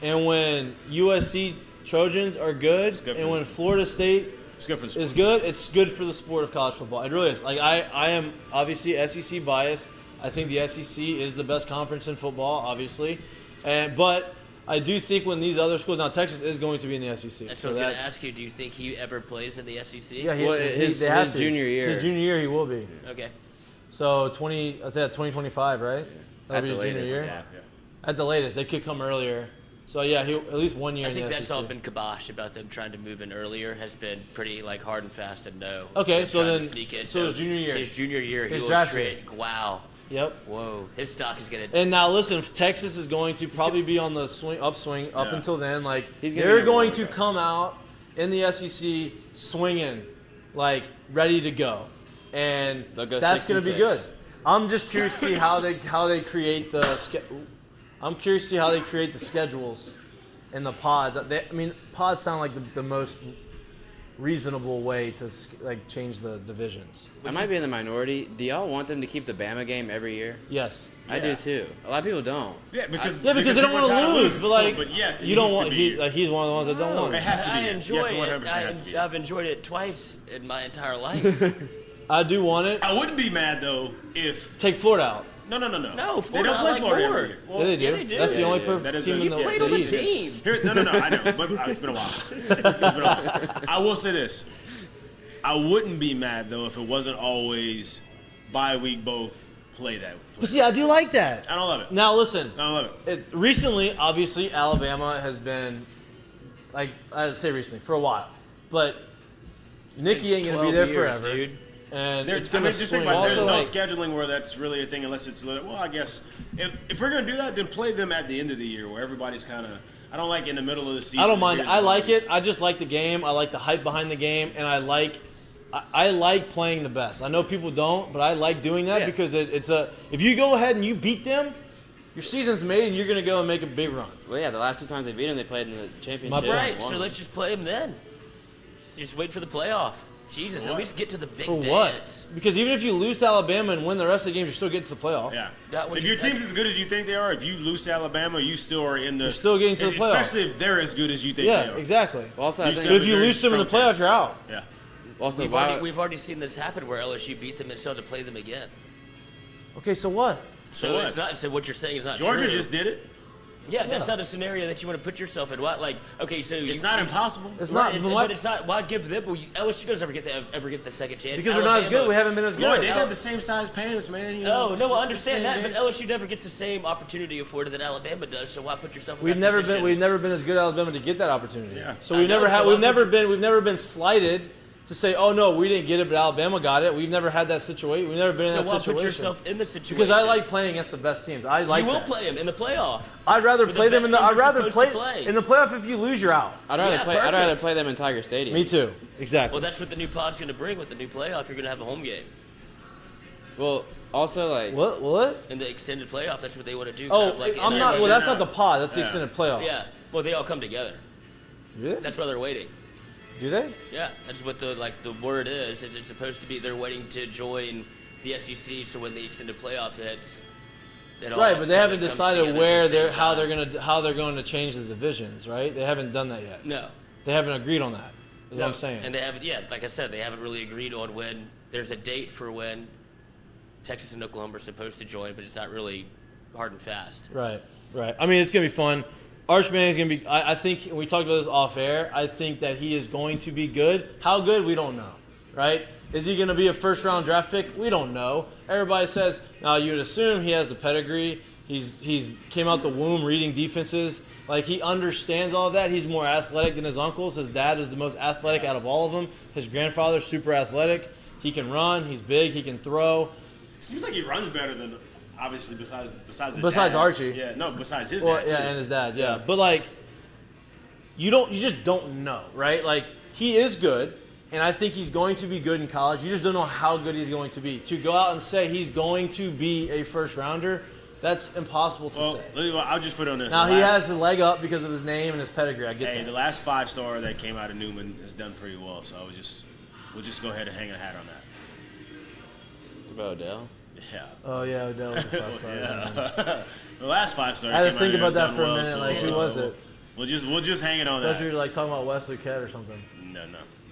and when USC Trojans are good, and when Florida State is good, it's good for the sport of college football. It really is. Like I am obviously SEC biased. I think the SEC is the best conference in football, obviously, but I do think when these other schools, now Texas is going to be in the SEC. So I was going to ask you, do you think he ever plays in the SEC? Yeah, his junior year. His junior year, he will be. Okay. So 2025, right? That'll be his junior year? Yeah. At the latest. They could come earlier. So, yeah, he'll at least 1 year I in the think SEC. that's all been kibosh about them trying to move in earlier has been pretty hard and fast and no. Okay, Them so trying to then, sneak in. so his junior year. His junior year, His he will draft trade. year. Wow. Yep. Whoa. His stock is going to. And now listen, Texas is going to probably be on the upswing up until then. Like He's gonna they're be going number to one guy. come out in the SEC swinging, like ready to go, and They'll go that's going to be 6-6. good. I'm just curious to see how they create the. I'm curious to see how they create the schedules and the pods. Pods sound like the most reasonable way to like change the divisions. I might be in the minority. Do y'all want them to keep the Bama game every year? Yes. I do too. A lot of people don't. Yeah, because Yeah, because they don't want people are to trying lose. But like, but yes, it you don't needs to want. be. He's one of the ones that don't want It it. has to be. I enjoy Yes, it. 100% has to be. I've enjoyed it twice in my entire life. I do want it. I wouldn't be mad though if Take Florida out. no. No, They Florida, don't I play like Florida more. every year. Yeah, they do. yeah, they do. That's the Yeah, only yeah. perfect That is team a- in the, you played the on the East. team. Here, no, I know, but it's been a while. It's been a while. I will say this: I wouldn't be mad though if it wasn't always bye week both play that. But see, I do like that. I don't love it. Now listen, I don't love it. recently, obviously, Alabama has been, like I'd say recently, for a while, but Nikki ain't gonna be 12 there years, forever, dude. and it's gonna just swing. think about it, there's Also, no like, scheduling where that's really a thing unless it's well, I guess if we're gonna do that, then play them at the end of the year where everybody's kind of. I don't like in the middle of the season. I don't mind. here's I the- like it. I just like the game. I like the hype behind the game, and I like playing the best. I know people don't, but I like doing that Yeah. because it's a. If you go ahead and you beat them, your season's made, and you're gonna go and make a big run. Well, yeah, the last 2 times they beat them, they played in the championship. My and Right, won so them. let's just play him then. Just wait for the playoff. Jesus, For at what? least get to the big For dance. what? Because even if you lose to Alabama and win the rest of the games, you're still getting to the playoff. Yeah. Yeah, So when if you- your team's as good as you think they are, if you lose to Alabama, you still are in the. You're still getting to the playoff. Especially if they're as good as you think they Yeah, are. exactly. Also, I You think still But if you very lose them in the strong playoffs, chance. you're out. Yeah. also We've already seen this happen where LSU beat them and still had to play them again. Okay, so what? So what? it's not. So what you're saying is not Georgia true. just did it. Yeah, that's Yeah. not a scenario that you want to put yourself in. What? Like, okay, so It's not impossible. It's Right, not. it's, but why- but it's not. Why give them? Well, LSU doesn't ever get the second chance. because we're not as good. We haven't been as Lloyd, good. they got the same size pants, man. You No, know, it's no, I just the understand same that, game. but LSU never gets the same opportunity afforded that Alabama does. So why put yourself in We've that never position? been as good as Alabama to get that opportunity. Yeah. So I we've know, never had. so We've why never would been. We've never been slighted to say, oh no, we didn't get it, but Alabama got it. We've never had that situation. We've never been So in that why situation. put yourself in the situation? Because I like playing against the best teams. I like You will that. play them in the playoff. I'd rather But the play them best in the. teams I'd are rather supposed play to play. in the playoff. If you lose, you're out. I'd rather Yeah, play. I'd rather perfect. play them in Tiger Stadium. Me too. Exactly. Well, that's what the new pod's going to bring with the new playoff. You're going to have a home game Well, also like What? in the extended playoffs. That's what they want to do. Oh, kind of like I'm in not. a- Well, that's they're not the pod. That's the extended playoff. Yeah. Well, they all come together. Really? That's why they're waiting. Do they? Yeah, that's what the word is. It's supposed to be they're waiting to join the SEC. So when the extended playoff hits, it all Right, but they kinda haven't comes decided together at where the same they're time. how they're going to change the divisions. Right? They haven't done that yet. No. They haven't agreed on that. Is No, what I'm saying. And they haven't. Yeah, like I said, they haven't really agreed on when. There's a date for when Texas and Oklahoma are supposed to join, but it's not really hard and fast. Right. I mean, it's gonna be fun. Arch Manning's gonna be. I think and we talked about this off air. I think that he is going to be good. How good, we don't know. Right? Is he gonna be a first round draft pick? We don't know. Everybody says now. You would assume he has the pedigree. He's came out the womb reading defenses. Like he understands all of that. He's more athletic than his uncles. His dad is the most athletic out of all of them. His grandfather's super athletic. He can run. He's big. He can throw. Seems like he runs better than obviously besides the Besides dad. Archie. Yeah, no, besides his Well, dad too. yeah, and his dad, yeah. But like, you just don't know, right? Like, he is good, and I think he's going to be good in college. You just don't know how good he's going to be. To go out and say he's going to be a first rounder, that's impossible to say. Well, I'll just put it on this. Now The he last- has the leg up because of his name and his pedigree. I get Hey, that. the last 5-star that came out of Newman has done pretty well, so we'll just go ahead and hang a hat on that. What about Odell? Yeah. Oh yeah, Odell was the first Yeah. The last 5-star. I had to came out think here about has that done for a well, minute. so, Like, who was it? We'll just hang it on I thought that. you were like talking about Wesley Kett or something. No.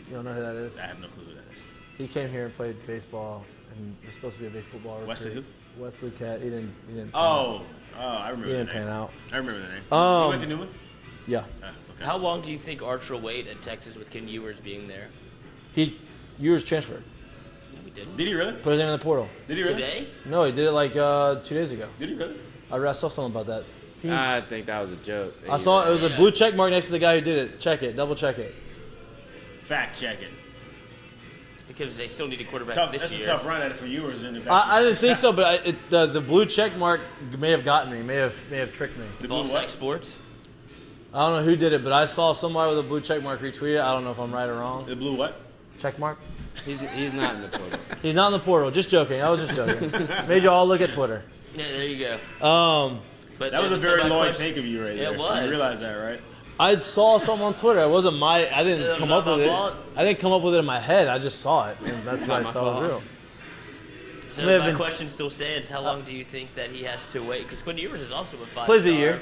You don't know who that is? I have no clue who that is. He came here and played baseball, and was supposed to be a big football recruit. Wesley who? Wesley Kett. He didn't. pan out. Oh, I remember He the didn't name. pan out. I remember the name. Um, You went to Newman? Yeah. Ah, okay. How long do you think Arch will wait at Texas with Ken Ewers being there? Ewers transferred. No, we didn't. Did he really? Put his name in the portal. Did he really? Today? No, he did it like 2 days ago. Did he really? I saw something about that. I think that was a joke. I saw it was a blue check mark next to the guy who did it. Check it. Double check it. Fact check it. Because they still need a quarterback this That's year. a tough run at it for viewers. I didn't think so, but the blue check mark may have gotten me. May have tricked me. The Ball Sack Sports? I don't know who did it, but I saw somebody with a blue check mark retweet it. I don't know if I'm right or wrong. The blue what? Check mark? He's not in the portal. He's not in the portal. Just joking. I was just joking. Made you all look at Twitter. Yeah, there you go. But that was a very low take of you right there. It was. You realize that, right? I saw something on Twitter. It wasn't I didn't come up with it. I didn't come up with it in my head. I just saw it, and that's what I thought was real. So my question still stands. How long do you think that he has to wait? Because Quinn Ewers is also a 5-star. Plays a year.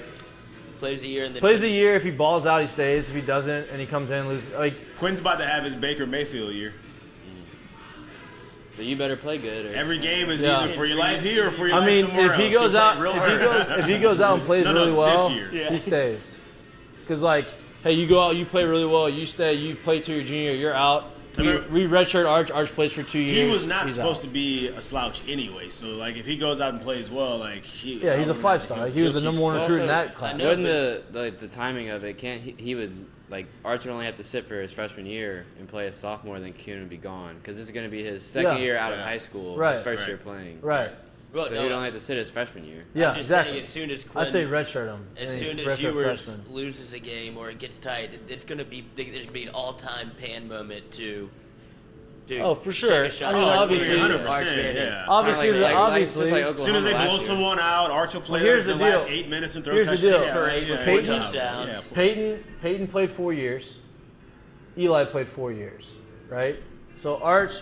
Plays a year. And then plays a year. If he balls out, he stays. If he doesn't, and he comes in and loses. Quinn's about to have his Baker Mayfield year. But you better play good. Every game is either for your life here or for your life somewhere else. If he goes out and plays really well, he stays. Because hey, you go out, you play really well, you stay, you play till your junior year, you're out. We redshirt Arch. Arch plays for 2 years. He was not supposed to be a slouch anyway. So if he goes out and plays well, he's a 5-star. He was the number 1 recruit in that class. Wouldn't the timing of it? He would Arch would only have to sit for his freshman year and play a sophomore, then Kuhn would be gone because this is going to be his second year out of high school, his first year playing. Right. So he would only have to sit his freshman year. Yeah, I'm just exactly. saying, as soon as Quinn, I say redshirt him. As soon as Ewers loses a game or it gets tight, it's going to be there's going to be an all-time Pan moment to. For sure. Take a shot obviously, 100%. Yeah. Obviously, as soon as they blow someone out, Arch will play the last 8 minutes and throw touchdowns. Peyton played 4 years. Eli played 4 years, right? So Arch,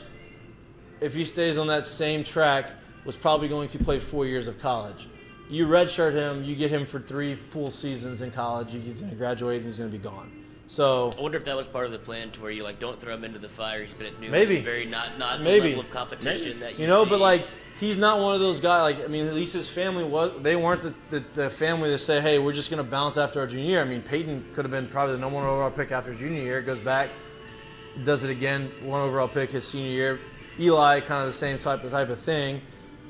if he stays on that same track, was probably going to play 4 years of college. You redshirt him, you get him for 3 full seasons in college. He's going to graduate and he's going to be gone. So I wonder if that was part of the plan, to where you don't throw him into the fire. He's been at New maybe very not the level of competition that you see. But he's not one of those guys. At least his family they weren't the family that say, hey, we're just going to bounce after our junior year. Peyton could have been probably the number 1 overall pick after his junior year. Goes back, does it again, 1 overall pick his senior year. Eli, kind of the same type of thing.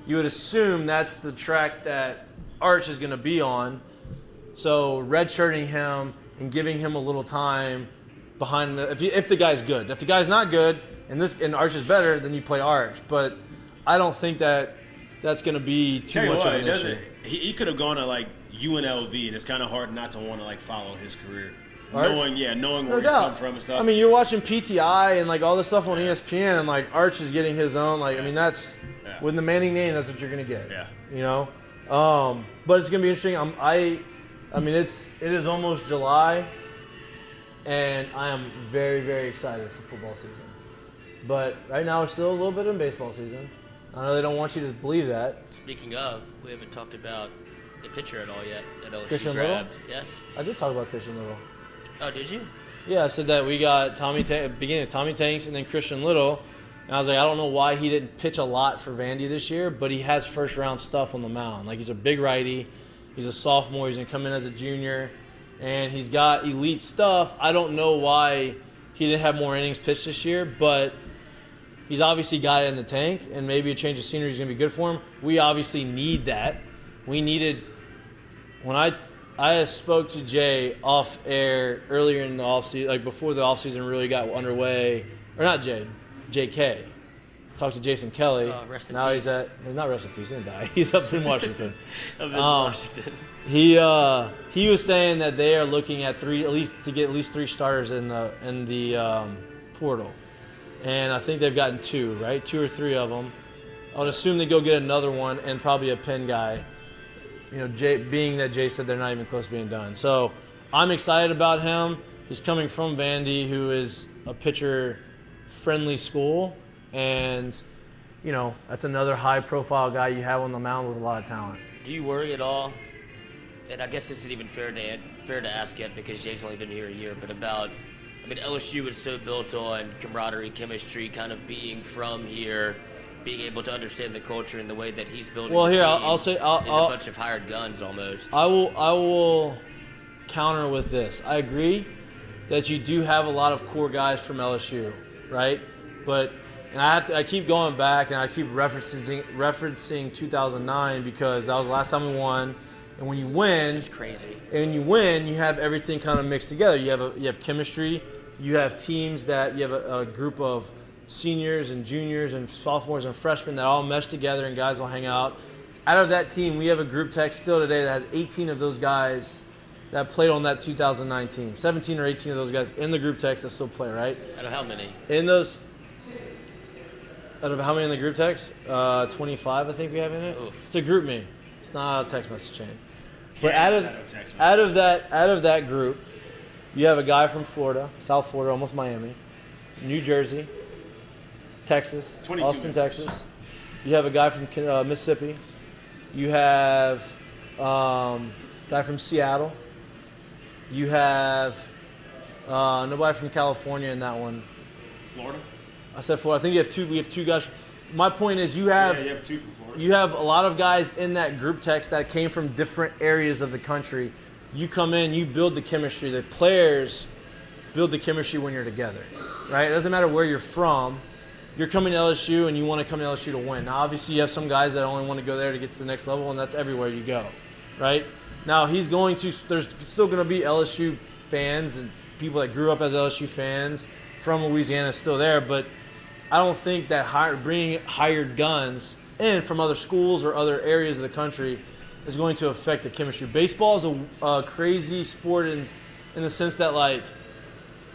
You would assume that's the track that Arch is going to be on. So redshirting him and giving him a little time behind if the guy's good. If the guy's not good and Arch is better, then you play Arch. But I don't think that's going to be too much of an issue. He could have gone to UNLV, and it's kind of hard not to want to follow his career. Arch? Knowing where he's come from and stuff. You're watching PTI and all this stuff on ESPN, and Arch is getting his own. That's with the Manning name, that's what you're gonna get. Yeah. But it's gonna be interesting. It is almost July, and I am very, very excited for football season. But right now, we're still a little bit in baseball season. I know they don't want you to believe that. Speaking of, we haven't talked about the pitcher at all yet that LSU Christian grabbed. Little? Yes. I did talk about Christian Little. Oh, did you? Yeah, I said that we got Tommy Tanks and then Christian Little. And I was like, I don't know why he didn't pitch a lot for Vandy this year, but he has first-round stuff on the mound. He's a big righty. He's a sophomore. He's going to come in as a junior. And he's got elite stuff. I don't know why he didn't have more innings pitched this year, but he's obviously got it in the tank, and maybe a change of scenery is going to be good for him. We obviously need that. We needed – when I spoke to Jay off air earlier in the offseason, before the offseason really got underway, or not Jay, JK. Talked to Jason Kelly. Rest in now peace. He's not rest in peace, he didn't die. He's up in Washington. Washington. He was saying that they are looking at at least 3 starters in the portal. And I think they've gotten 2, right? 2 or 3 of them. I would assume they go get another one and probably a pin guy. Being that Jay said they're not even close to being done. So I'm excited about him. He's coming from Vandy, who is a pitcher-friendly school. And, that's another high-profile guy you have on the mound with a lot of talent. Do you worry at all? And I guess this isn't even fair to ask yet because Jay's only been here a year. But LSU is so built on camaraderie, chemistry, kind of being from here, being able to understand the culture and the way that he's building. Well, the here team I'll say is a bunch of hired guns almost. I will counter with this. I agree that you do have a lot of core guys from LSU, right? But And I keep going back and I keep referencing 2009 because that was the last time we won. And when you win, it's crazy. And you win, you have everything kind of mixed together. You have chemistry. You have teams that you have a group of seniors and juniors and sophomores and freshmen that all mesh together and guys will hang out. Out of that team, we have a group text still today that has 18 of those guys that played on that 2009 team. 17 or 18 of those guys in the group text that still play, right? Out of how many? Out of how many in the group text? 25, I think we have in it. Oof. It's a group me. It's not a text message chain. But out of that group, you have a guy from Florida, South Florida, almost Miami, New Jersey, Texas, Austin, Texas. You have a guy from Mississippi. You have a guy from Seattle. You have nobody from California in that one. Florida? I said Florida. I think you have two. We have two guys. My point is you have two from Florida. You have a lot of guys in that group text that came from different areas of the country. You come in, you build the chemistry. The players build the chemistry when you're together, right? It doesn't matter where you're from. You're coming to LSU and you want to come to LSU to win. Now, obviously, you have some guys that only want to go there to get to the next level, and that's everywhere you go, right? Now, there's still going to be LSU fans and people that grew up as LSU fans from Louisiana still there, but I don't think that bringing hired guns in from other schools or other areas of the country is going to affect the chemistry. Baseball is a crazy sport in the sense that, like,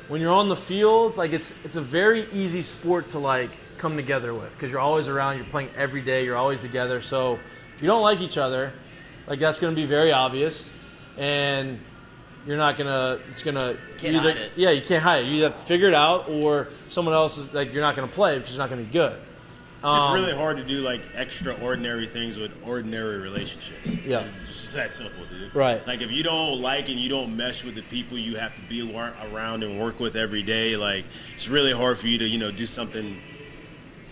when you're on the field, like it's a very easy sport to like come together with because you're always around, you're playing every day, you're always together. So if you don't like each other, like that's going to be very obvious, and you're not gonna. It's gonna. Can't hide it. Yeah, you can't hide it. You either have to figure it out, or someone else is like you're not going to play because you're not going to be good. It's just really hard to do like extraordinary things with ordinary relationships. Yeah. It's just that simple, dude. Right. Like if you don't like and you don't mesh with the people you have to be around and work with every day, like it's really hard for you to, do something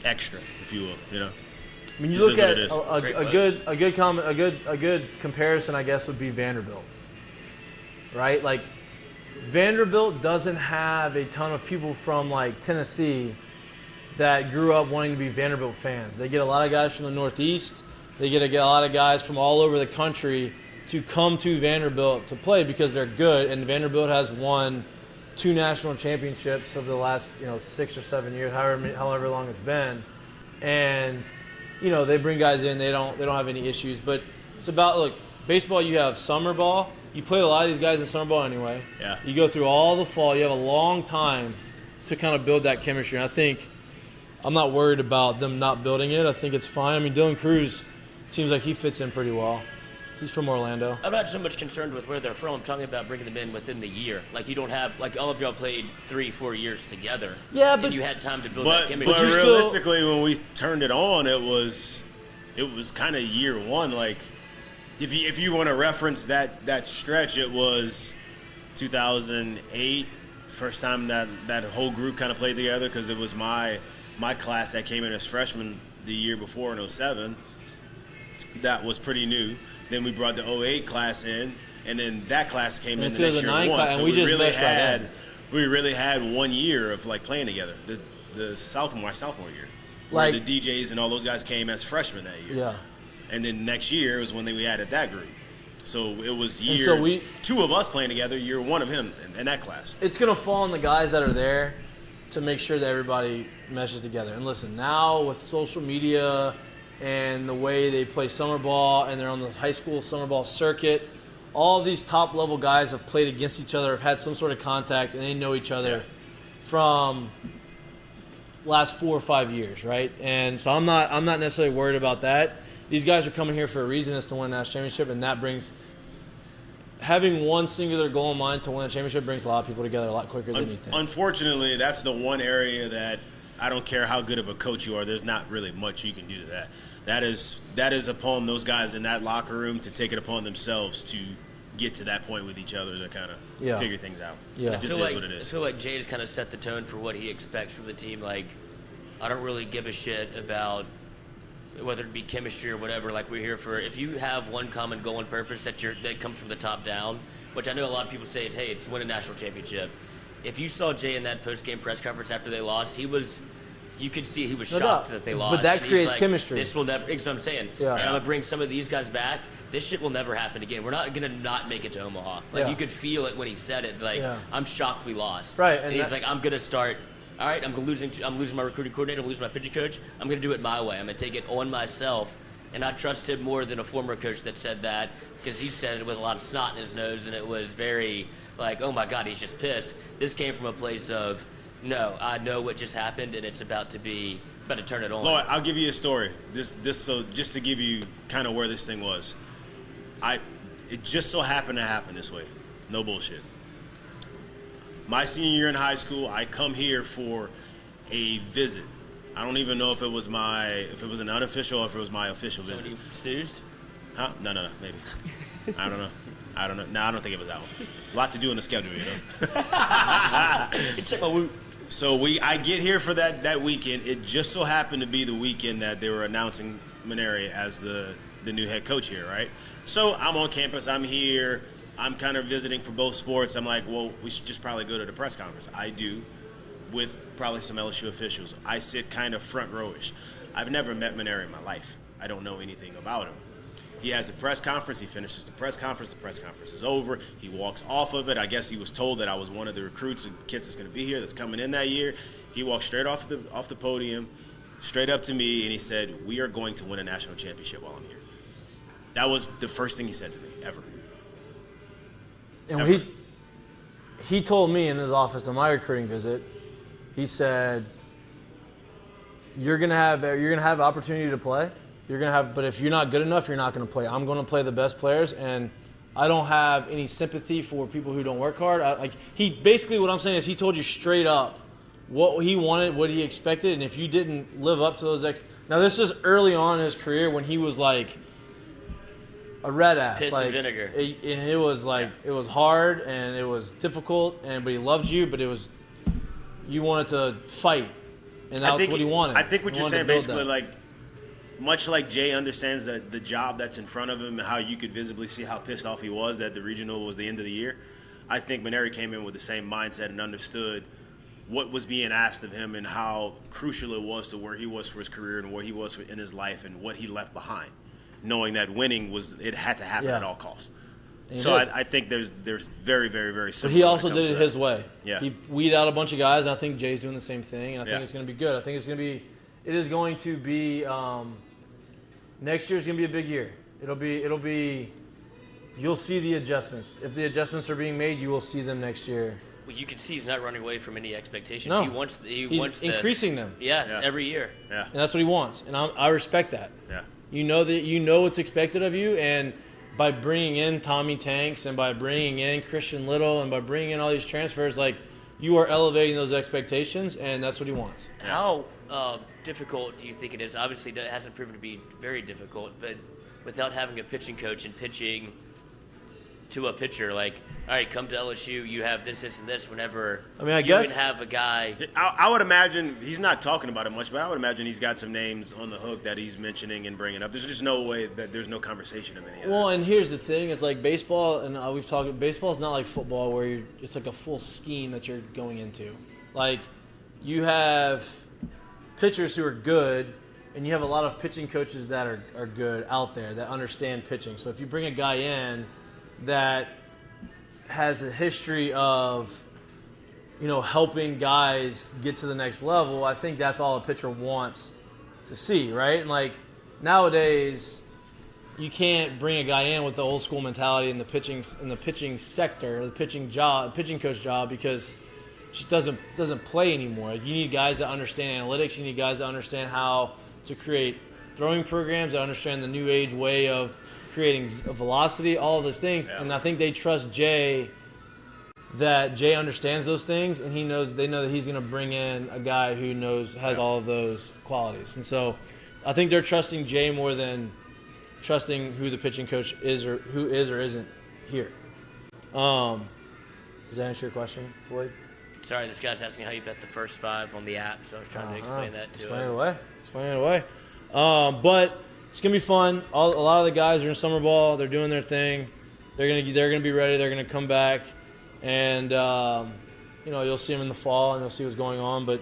extra, if you will, I mean, you look at a good comparison, I guess, would be Vanderbilt. Right? Like Vanderbilt doesn't have a ton of people from like Tennessee that grew up wanting to be Vanderbilt fans. They get a lot of guys from the Northeast. They get a lot of guys from all over the country to come to Vanderbilt to play because they're good. And Vanderbilt has won 2 national championships over the last 6 or 7 years, however long it's been. And they bring guys in. They don't have any issues. But it's about baseball. You have summer ball. You play a lot of these guys in summer ball anyway. Yeah. You go through all the fall. You have a long time to kind of build that chemistry. And I think I'm not worried about them not building it. I think it's fine. I mean, Dylan Cruz seems like he fits in pretty well. He's from Orlando. I'm not so much concerned with where they're from. I'm talking about bringing them in within the year. Like, you don't have, all of y'all played 3-4 years together. Yeah, but... And you had time to build that chemistry. But realistically, when we turned it on, it was kind of year one. Like, if you want to reference that stretch, it was 2008, first time that whole group kind of played together because it was my class that came in as freshmen the year before in 07. That was pretty new. Then we brought the 08 class in, and then that class came in the next year one. So we really had 1 year of playing together. My sophomore year, where the DJs and all those guys came as freshmen that year. Yeah. And then next year was when we added that group. So it was 2 of us playing together, year 1 of him in that class. It's gonna fall on the guys that are there to make sure that everybody meshes together. And listen, now with social media and the way they play summer ball and they're on the high school summer ball circuit, all these top level guys have played against each other, have had some sort of contact, and they know each other from last 4 or 5 years, right? And so I'm not necessarily worried about that. These guys are coming here for a reason, is to win a national championship, and that brings having one singular goal in mind to win a championship brings a lot of people together a lot quicker than you think. Unfortunately, that's the one area that I don't care how good of a coach you are, there's not really much you can do to that. That is upon those guys in that locker room to take it upon themselves to get to that point with each other to kind of figure things out. Yeah. It just is what it is. I feel like Jay has kind of set the tone for what he expects from the team. Like, I don't really give a shit about whether it be chemistry or whatever. Like, we're here for, if you have one common goal and purpose that comes from the top down, which I know a lot of people say, hey, it's win a national championship. If you saw Jay in that post-game press conference after they lost, he was you could see he was shocked that they lost. But that creates chemistry. This will never. That's what I'm saying. Yeah. And I'm gonna bring some of these guys back. This shit will never happen again. We're not gonna not make it to Omaha. Like you could feel it when he said it. Like I'm shocked we lost. Right. And he's like, I'm gonna start. All right, I'm losing my recruiting coordinator. I'm losing my pitching coach. I'm gonna do it my way. I'm gonna take it on myself. And I trust him more than a former coach that said that, because he said it with a lot of snot in his nose, and it was very like, oh my God, he's just pissed. This came from a place of, no, I know what just happened, and it's about to turn it on. Lloyd, I'll give you a story. So just to give you kind of where this thing was. It just so happened to happen this way. No bullshit. My senior year in high school, I come here for a visit. I don't even know if it was an unofficial or if it was my official visit. So you snoozed? Huh? No, maybe. I don't know. No, I don't think it was that one. A lot to do in the schedule, you know. Check my Woot. So I get here for that weekend. It just so happened to be the weekend that they were announcing Maneri as the new head coach here, right? So I'm on campus. I'm here. I'm kind of visiting for both sports. I'm like, well, we should just probably go to the press conference. I do, with probably some LSU officials. I sit kind of front rowish. I've never met Maneri in my life. I don't know anything about him. He has a press conference. He finishes the press conference. The press conference is over. He walks off of it. I guess he was told that I was one of the recruits and kids that's going to be here that's coming in that year. He walked straight off the podium, straight up to me, and he said, "We are going to win a national championship while I'm here." That was the first thing he said to me, ever. And ever. He told me in his office on my recruiting visit, he said, "You're gonna have an opportunity to play. But if you're not good enough, you're not gonna play. I'm gonna play the best players, and I don't have any sympathy for people who don't work hard." What I'm saying is he told you straight up what he wanted, what he expected, and if you didn't live up to those now this is early on in his career when he was like a red ass, piss and vinegar, and it was like it was hard and it was difficult, but he loved you, but you wanted to fight, and that's what he wanted. I think what you're saying basically like. Much like Jay understands that the job that's in front of him and how you could visibly see how pissed off he was that the regional was the end of the year, I think Maneri came in with the same mindset and understood what was being asked of him and how crucial it was to where he was for his career and where he was in his life and what he left behind, knowing that winning it had to happen at all costs. So I think there's very, very, very similar. But he also did it his way. Yeah. He weeded out a bunch of guys, and I think Jay's doing the same thing, and I think it's going to be good. I think it is going to be next year's going to be a big year. It'll be you'll see the adjustments. If the adjustments are being made, you will see them next year. Well, you can see he's not running away from any expectations. No. He wants increasing them. Yes, every year. Yeah. And that's what he wants, and I respect that. Yeah. You know what's expected of you, and by bringing in Tommy Tanks and by bringing in Christian Little and by bringing in all these transfers, like you are elevating those expectations, and that's what he wants. How difficult do you think it is? Obviously, it hasn't proven to be very difficult, but without having a pitching coach and pitching to a pitcher, like, all right, come to LSU, you have this, and this, whenever I guess can have a guy. I would imagine, he's not talking about it much, but I would imagine he's got some names on the hook that he's mentioning and bringing up. There's just no way that there's no conversation of any of that. Well, and here's the thing, is like baseball, and we've talked, baseball is not like football where it's like a full scheme that you're going into. Like, you have pitchers who are good, and you have a lot of pitching coaches that are good out there that understand pitching. So if you bring a guy in that has a history of, helping guys get to the next level, I think that's all a pitcher wants to see, right? And like nowadays, you can't bring a guy in with the old school mentality in the pitching sector, the pitching coach job, because just doesn't play anymore. You need guys that understand analytics. You need guys that understand how to create throwing programs, that understand the new age way of creating velocity, all of those things. Yeah. And I think they trust Jay, that Jay understands those things, and they know that he's going to bring in a guy who has all of those qualities. And so I think they're trusting Jay more than trusting who the pitching coach is or who is or isn't here. Does that answer your question, Floyd? Sorry, this guy's asking how you bet the first 5 on the app, so I was trying to explain that to him. Explain it away. But it's gonna be fun. A lot of the guys are in summer ball. They're doing their thing. They're gonna be ready. They're gonna come back, and you'll see them in the fall, and you'll see what's going on. But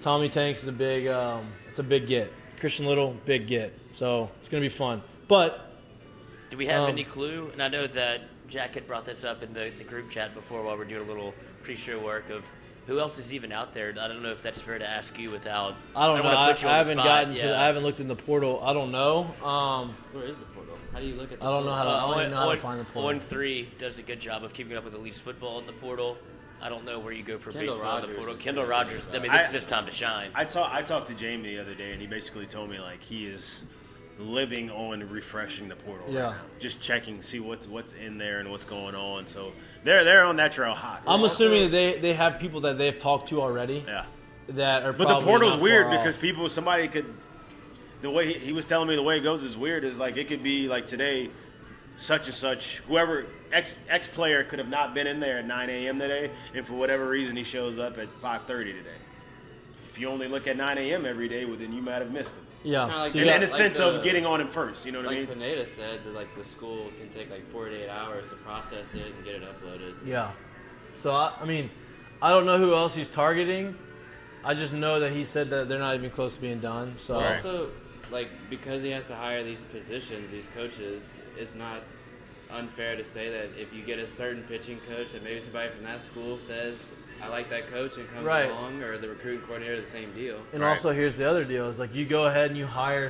Tommy Tanks is a big it's a big get. Christian Little, big get. So it's gonna be fun. But do we have any clue? And I know that Jack had brought this up in the group chat before while we're doing a little pre-show work of who else is even out there. I don't know if that's fair to ask you without. I don't know. I haven't gotten to. I haven't looked in the portal. I don't know. Where is the portal? How do you look at the I don't portal? know how to. I don't even know how to find the portal. On3 does a good job of keeping up with at least football in the portal. I don't know where you go for Kendall baseball Rogers in the portal. is Kendall Rogers. I mean, this is his time to shine. I talked to Jamie the other day, and he basically told me like he is living on refreshing the portal right now. Just checking, see what's in there and what's going on. So they're on that trail hot. I'm assuming that they have people that they've talked to already. Yeah. That are. But the portal's weird because somebody could. The way he was telling me the way it goes is weird. Is like it could be like today, such and such, whoever X player could have not been in there at 9 a.m. today, and for whatever reason he shows up at 5:30 today. If you only look at 9 a.m. every day, well then you might have missed him. Yeah, like in a sense of getting on him first, you know what I mean? Like Pineda said, that like the school can take like 48 hours to process it and get it uploaded. Yeah. So I mean, I don't know who else he's targeting. I just know that he said that they're not even close to being done. So also, like because he has to hire these positions, these coaches, it's not unfair to say that if you get a certain pitching coach, that maybe somebody from that school says, I like that coach and comes along, or the recruiting coordinator, the same deal. And also, here's the other deal: is like you go ahead and you hire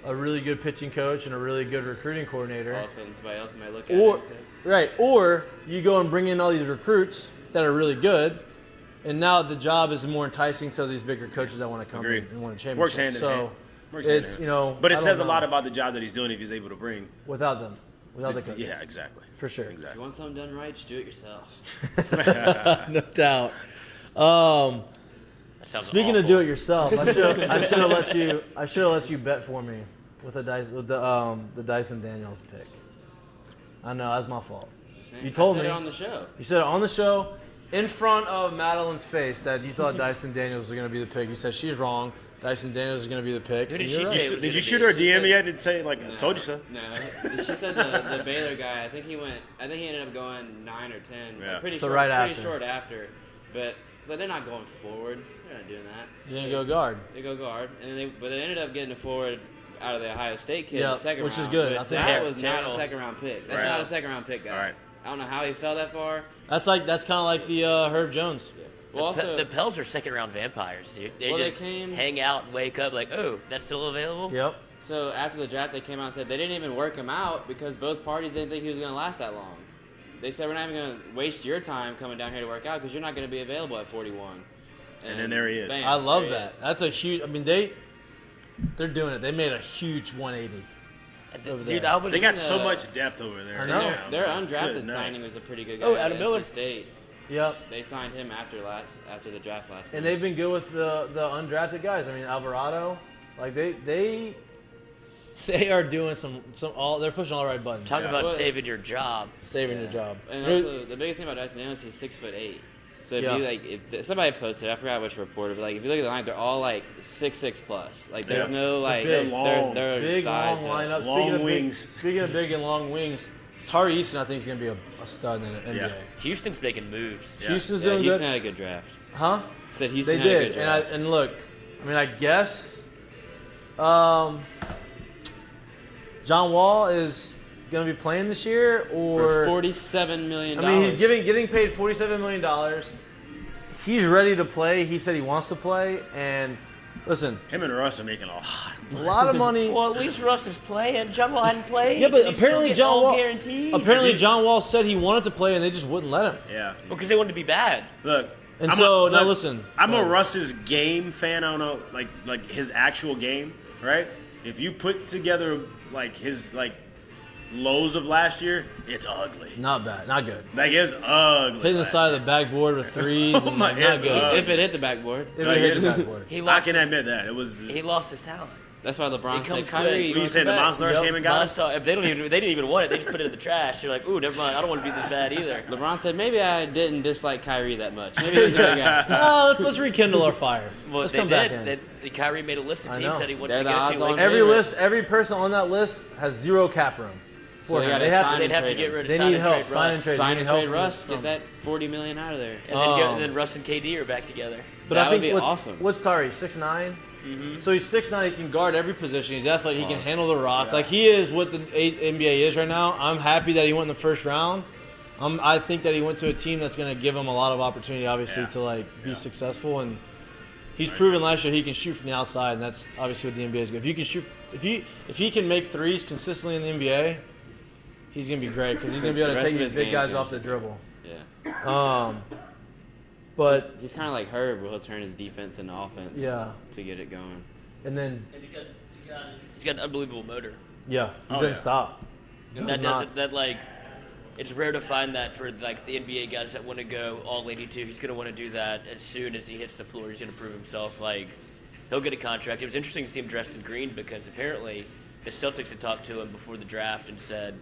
a really good pitching coach and a really good recruiting coordinator. All of a sudden, somebody else might look at it and say, or you go and bring in all these recruits that are really good, and now the job is more enticing to these bigger coaches that want to come in and win a championship. Works hand in hand. It's but it says a lot about the job that he's doing if he's able to bring without the coaches. Yeah, exactly. For sure. Exactly. If you want something done right, just do it yourself. No doubt. Speaking awful. of do it yourself, I should have let you bet for me with the Dyson Daniels pick. I know that's my fault. You told me. I said it on the show. You said it on the show in front of Madeline's face that you thought Dyson Daniels was going to be the pick. You said she's wrong. Dyson Daniels is going to be the pick. Who did she say? Did you shoot her a DM yet and say like, I told you so? No, she said the Baylor guy. I think he ended up going 9 or 10. Yeah. Pretty So short, right pretty after. short after. But it's like they're not going forward. They're not doing that. You didn't go guard. They go guard, and they ended up getting a forward out of the Ohio State kid in the second which round. is good. Which I think that was not a second round pick. That's not a second round pick, guy. All right. I don't know how he fell that far. That's kind of like the Herb Jones. Yeah. Well, also, the Pels are second-round vampires, dude. They just hang out and wake up like, oh, that's still available? Yep. So after the draft, they came out and said they didn't even work him out because both parties didn't think he was going to last that long. They said, we're not even going to waste your time coming down here to work out because you're not going to be available at 41. And then there he is. Bam, I love that. That's a huge. I mean, they're doing it. They made a huge 180. Dude, they got so much depth over there. I know. Their undrafted signing was a pretty good guy. Oh, Adam Miller. State. Yep. They signed him after the draft last And night. they've been good with the undrafted guys. I mean, Alvarado, like they are doing they're pushing all the right buttons. Talk about saving your job. Saving your job. And also, the biggest thing about Dyson Daniels, he's 6'8". So if somebody posted, I forgot which reporter, but like if you look at the line, they're all like 6'6" plus. Like there's no like they're long, they're big sized long lineup. Long wings. Speaking of big and long wings, Tari Easton I think is gonna be a stud in the NBA. Yeah. Houston's making moves. Yeah. Houston's doing Houston good. had a good draft. Huh? Said Houston They had a did, good draft. and look, I mean, I guess John Wall is gonna be playing this year, or for $47 million. I mean, he's getting paid $47 million. He's ready to play. He said he wants to play, and listen, Him and Russ are making a lot of money. Well, at least Russ is playing. John Wall hadn't played. Yeah, but He's apparently still John all Wall. guaranteed. Apparently John Wall said he wanted to play, and they just wouldn't let him. Yeah. Because they wanted to be bad. Look. And listen. I'm a Russ's game fan. I don't know, like his actual game, right? If you put together like his lows of last year, it's ugly. Not bad, not good. Like it's ugly. Hitting the side of the backboard with threes and my, like, not it's good. ugly. if it hit the backboard. If it hit the backboard. I can admit that it was. He lost his talent. That's why LeBron It said, comes Kyrie. What you saying? The Monstars came and got him? They didn't even want it. They just put it in the trash. You're like, ooh, never mind. I don't want to be this bad either. LeBron said, maybe I didn't dislike Kyrie that much. Maybe he was a good guy. Oh, let's rekindle our fire. Well, let's they come back in. did. Kyrie made a list of I teams know. that he wants They're to the go odds to. on Like, Every person on that list has zero cap room. So they got They to have- sign They'd and have to trade get him. rid of They sign need and help. trade Sign and Russ. trade. Sign They and need trade help Russ. from- Get that $40 million out of there. And then Russ and KD are back together. But That I would think be awesome. what's Tari? 6'9"? So he's 6'9". He can guard every position. He's athletic. He can handle the rock. Like he is what the NBA is right now. I'm happy that he went in the first round. I think that he went to a team that's going to give him a lot of opportunity, obviously, to like be successful. And he's proven last year he can shoot from the outside, and that's obviously what the NBA is good. If you can shoot, if he can make threes consistently in the NBA, he's going to be great because he's going to be able The to rest take of these his big game guys is off the gonna be dribble. Yeah. But He's kind of like Herb, where he'll turn his defense into offense to get it going. and then And he's got an unbelievable motor. he doesn't stop. And that doesn't it's rare to find that for like the NBA guys that want to go all 82. He's going to want to do that as soon as he hits the floor. He's going to prove himself. Like he'll get a contract. It was interesting to see him dressed in green because apparently the Celtics had talked to him before the draft and said,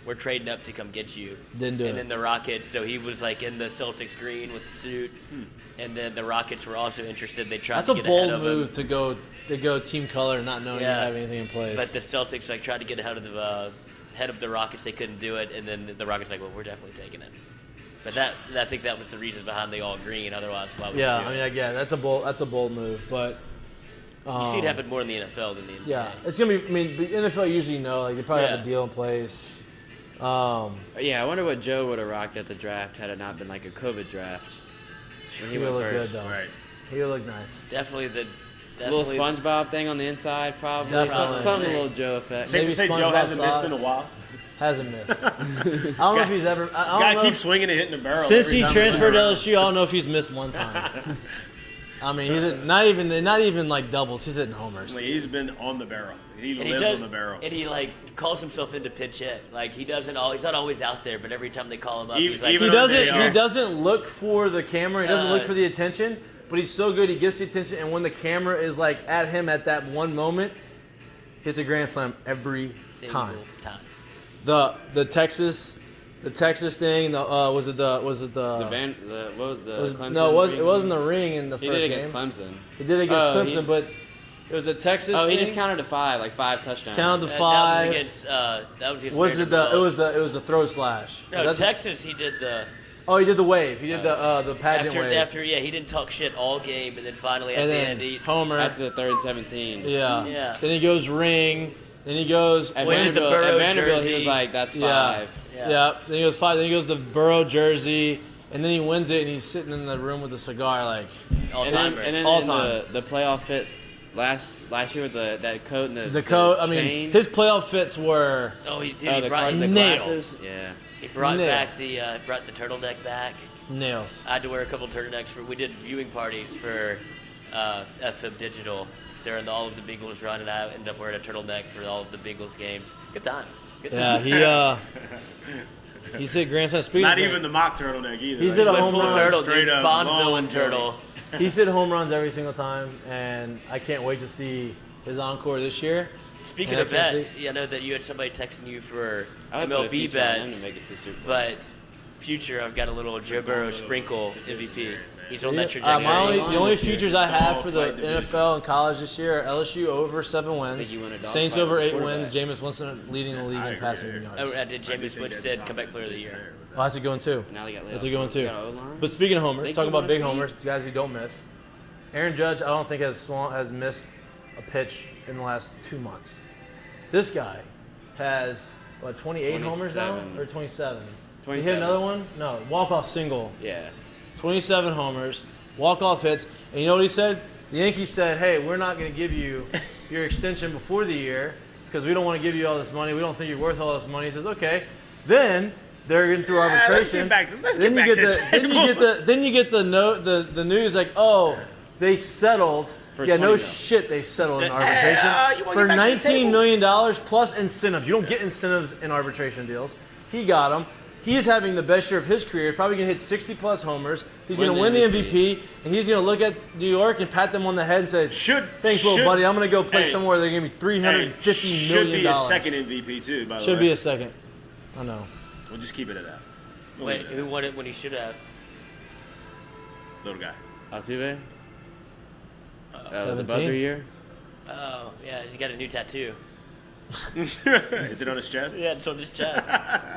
"We're trading up to come get you." Didn't do it. And then the Rockets, so he was like in the Celtics green with the suit. And then the Rockets were also interested. They tried That's to a get bold ahead of move him. to go team color, not knowing you have anything in place. But the Celtics like tried to get ahead of the head of the Rockets. They couldn't do it, and then the Rockets like, well, we're definitely taking it. But I think that was the reason behind the all green. Otherwise, why would you do it? that's a bold move. But You see it happen more in the NFL than the NBA. yeah, it's gonna be. I mean, the NFL usually like they probably have a deal in place. Yeah, I wonder what Joe would have rocked at the draft had it not been like a COVID draft. When He he would went look good first. though. Right. He would look nice. Definitely Little SpongeBob thing on the inside, probably. Definitely. Something a little Joe effect. Safe to say Joe SpongeBob hasn't missed in a socks. while. Hasn't missed. I don't know if he's ever. I don't Guy know keeps if- swinging and hitting the barrel. Since every he time transferred to around. LSU, I don't know if he's missed one time. I mean, he's not even like doubles. He's hitting homers. Like, he's been on the barrel. He And lives on the barrel. And he like calls himself into pinch hit. Like he's not always out there, but every time they call him up, Even- he's like, even He on doesn't. day He off. doesn't look for the camera. He doesn't look for the attention. But he's so good. He gets the attention, and when the camera is like at him at that one moment, hits a grand slam every single time. time. The Texas thing. What was it What was the Clemson? no, it ring? wasn't the ring in the He first did game. against Clemson. He did it against Oh, Clemson, but it was a Texas. Oh, he thing. just counted to 5, like 5 touchdowns. Counted to That 5. was against. That was against. Was it the? Vanderbilt. It was the throw slash. No, Was that the- Texas. He did the. Oh, he did the wave. He did the pageant wave. After he didn't talk shit all game, and then finally at and the then end, he Homer. After the third and 17. Yeah. Yeah. Then he goes ring. Then he goes. At Which is the Vanderbilt, Burrow at Vanderbilt he jersey. was like, that's 5. Yeah. Yeah. Yeah. Then he goes 5. Then he goes the Burrow jersey, and then he wins it, and he's sitting in the room with a cigar, like. all And then, timer. and then All in time. the playoff fit last year with that coat and The coat. I chain. mean, his playoff fits were. he did. Oh, He the brought, the nails. glasses. Yeah. he brought nails. back brought the turtleneck back. Nails. I had to wear a couple turtlenecks we did viewing parties for FIB Digital during all of the Bengals run, and I ended up wearing a turtleneck for all of the Bengals games. Good time. Good time. Yeah, he's hit grand slam. Speaking Not of even the mock turtleneck either. He's Like, hit a Went home full run. turtle, Straight dude. up Bond long villain turtle. turtle. he's hit home runs every single time, and I can't wait to see his encore this year. Speaking And of I can't bets, see- I know that you had somebody texting you for I would put a MLB future on him bets, to make it to Super Bowl. but future I've got a little Joe Burrow sprinkle MVP. He's on that The trajectory. only futures I have Dog for the fight division. NFL and college this year are LSU over 7 wins, Think you win a dog Saints fight over with 8 the wins, quarterback. Jameis Winston leading the league I in agree. passing yards. Oh, I did. Jameis Winston comeback player of the year. Oh, that's a good one too. Now they got That's a good one too. got O-line. But speaking of homers, Think talking he about won big his feet? homers, guys who don't miss. Aaron Judge, I don't think has missed a pitch in the last 2 months. This guy has 28 homers now 27. or 27. He hit 27. another one? No, walk-off single. Yeah. 27 homers, walk-off hits. And you know what he said? The Yankees said, hey, we're not going to give you your extension before the year because we don't want to give you all this money. We don't think you're worth all this money. He says, okay. Then they're getting through arbitration. Let's get back to then you the table. then you get the note, the news like, oh, they settled. For Yeah, 20 no mil. shit, they settled in arbitration you wanna for get back to the $19 table? million plus incentives. You don't get incentives in arbitration deals. He got them. He is having the best year of his career. Probably going to hit 60-plus homers. He's going to win the MVP, and he's going to look at New York and pat them on the head and say, thanks, little buddy. I'm going to go play somewhere. They're going to be $350 million. Should be a second MVP too, by the way. Should be a second. I know. We'll just keep it at that. We'll Wait, leave it at who won it when he should have? that. Little guy. Altuve? The 17? buzzer year? Oh, yeah, he's got a new tattoo. Is it on his chest? Yeah, it's on his chest.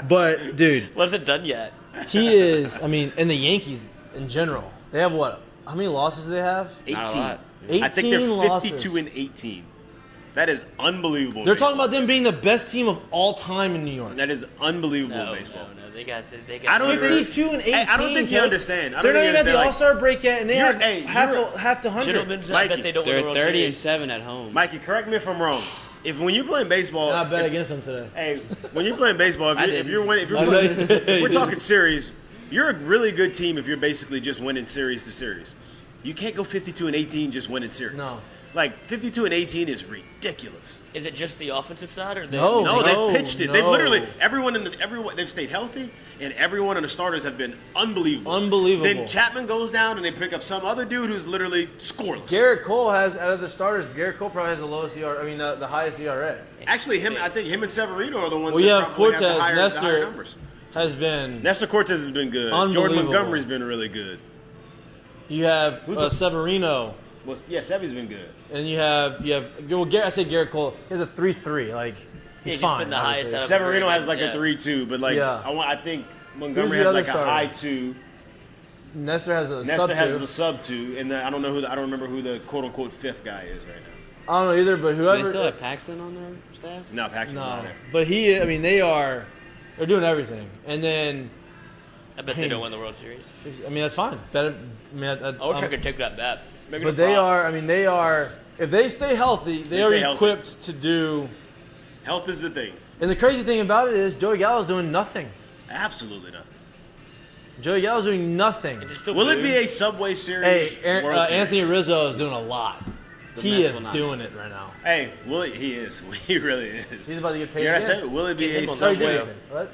But dude, Wasn't done yet. he is. I mean, and the Yankees in general, they have what? How many losses do they have? 18. Not a lot. 18 I think they're 52 losses. and 18. That is unbelievable. They're baseball. talking about them being the best team of all time in New York. That is unbelievable No, baseball. no. They got. I don't think- 52 and 18. I don't think you coach. understand. I They're don't not think even you at the understand, All-Star break yet, and they have you're- half to 100. Gentlemen's, I Mikey, bet they don't win the They're World 30 Series. and 7 at home. Mikey, correct me if I'm wrong. When you're playing baseball, I bet if- against them today. Hey, when you're playing baseball, I if you're winning, didn't. if we're talking series, you're a really good team if you're basically just winning series to series. You can't go 52 and 18 just winning series. No. Like 52 and 18 is ridiculous. Is it just the offensive side, or they? No. No, they've pitched it. They've no. literally everyone they've stayed healthy, and everyone on the starters have been unbelievable. Unbelievable. Then Chapman goes down, and they pick up some other dude who's literally scoreless. Garrett Cole has, out of the starters, Garrett Cole probably has the lowest ERA. I mean, the highest ERA. Actually, I think him and Severino are the ones Well, you that have probably Cortez, have the higher Nestor numbers. has been. Nestor Cortez has been good. Jordan Unbelievable. Montgomery's been really good. You have the- Severino, Well, yeah, Sevy's been good. and you have. Well, I say Garrett Cole. He has a 3.3. Like he's He's fine. been the obviously. highest out of Severino has like yeah. a 3.2, but like Yeah. I think Who's Montgomery the has other like a starter? high 2. Nestor has a Nestor sub has 2. the sub 2, and I don't remember who the quote unquote fifth guy is right now. I don't know either, but Do whoever. they still have Paxton on their staff? No, Paxton's no, not there. but I mean, they're doing everything, and then. I bet they don't win the World Series. I mean, that's fine. Better. I mean, I wish I could take that bet. Make it a but they prop. are. I mean, they are. If they stay healthy, they are stay healthy. equipped to do. Health is the thing. And the crazy thing about it is Joey Gallo's doing nothing. Absolutely nothing. Joey Gallo's doing nothing. Is it still Will it blue? be a Subway Hey, Series World Series? Anthony Rizzo is doing a lot. The He Mets is will not. doing it right now. Hey, will it? He is. He really is. He's about to get paid You know what I again. said? Will it be Get him a on the Oh, he did Subway? show. again. What?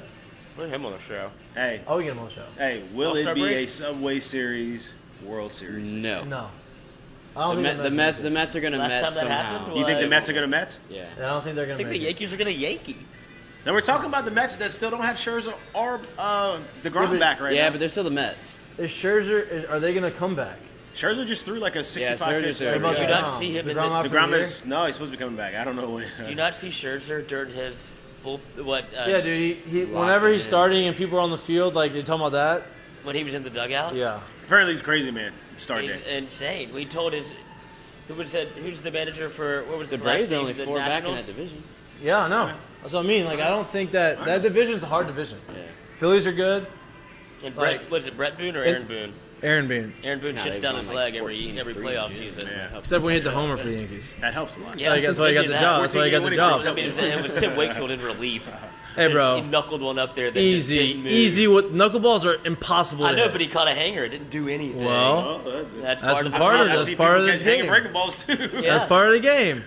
Put him on the show. Hey, Oh, we get him on the show. hey, will it All-Star be break? a Subway Series World Series? No. No. I don't The, think the Mets are going to Last Mets time that somehow. happened You think the was- Mets are gonna Mets? Yeah. I don't think they're I gonna think the make it. Yankees are gonna Yankee. Now we're talking about the Mets that still don't have Scherzer or DeGrom but- back right Yeah, now. but they're still the Mets. Is Scherzer? Are they gonna come back? Scherzer just threw like a 65 Scherzer's pitch. there. They must Do you be not down. see him in DeGrom the- out for DeGrom year? is no, he's supposed to be coming back. I don't know when. Do you not see Scherzer during his what? Yeah, dude. He Lock whenever him he's in. starting and people are on the field, like they're talking about that. When he was in the dugout. Yeah. Apparently he's crazy, man. Start He's day. insane. We told his. Who's the manager for what was The his last Braves are name? only The 4 back in Nationals? that division. Yeah, I know. That's what I mean. Like I don't think that division's a hard division. Yeah. Phillies are good. And Brett, Like- was it Brett Boone or And- Aaron Boone? Aaron Boone. Aaron Boone Nah, shits they've down won his like leg 14-3 every in playoff June. season. Yeah. Except when he hit the homer for the Yankees. That helps a lot. Yeah, That's why he got the they do job. That's why he got the 14-game job. I mean, it was Tim Wakefield in relief. Hey, bro. He knuckled one up there. That Easy, just didn't move. easy. With knuckleballs are impossible. I to know, hit. but he caught a hanger. It didn't do anything. Well, that's that's part of the part of song. the- I've that's seen part people of the catch hanging game. breaking balls too. Yeah. That's part of the game.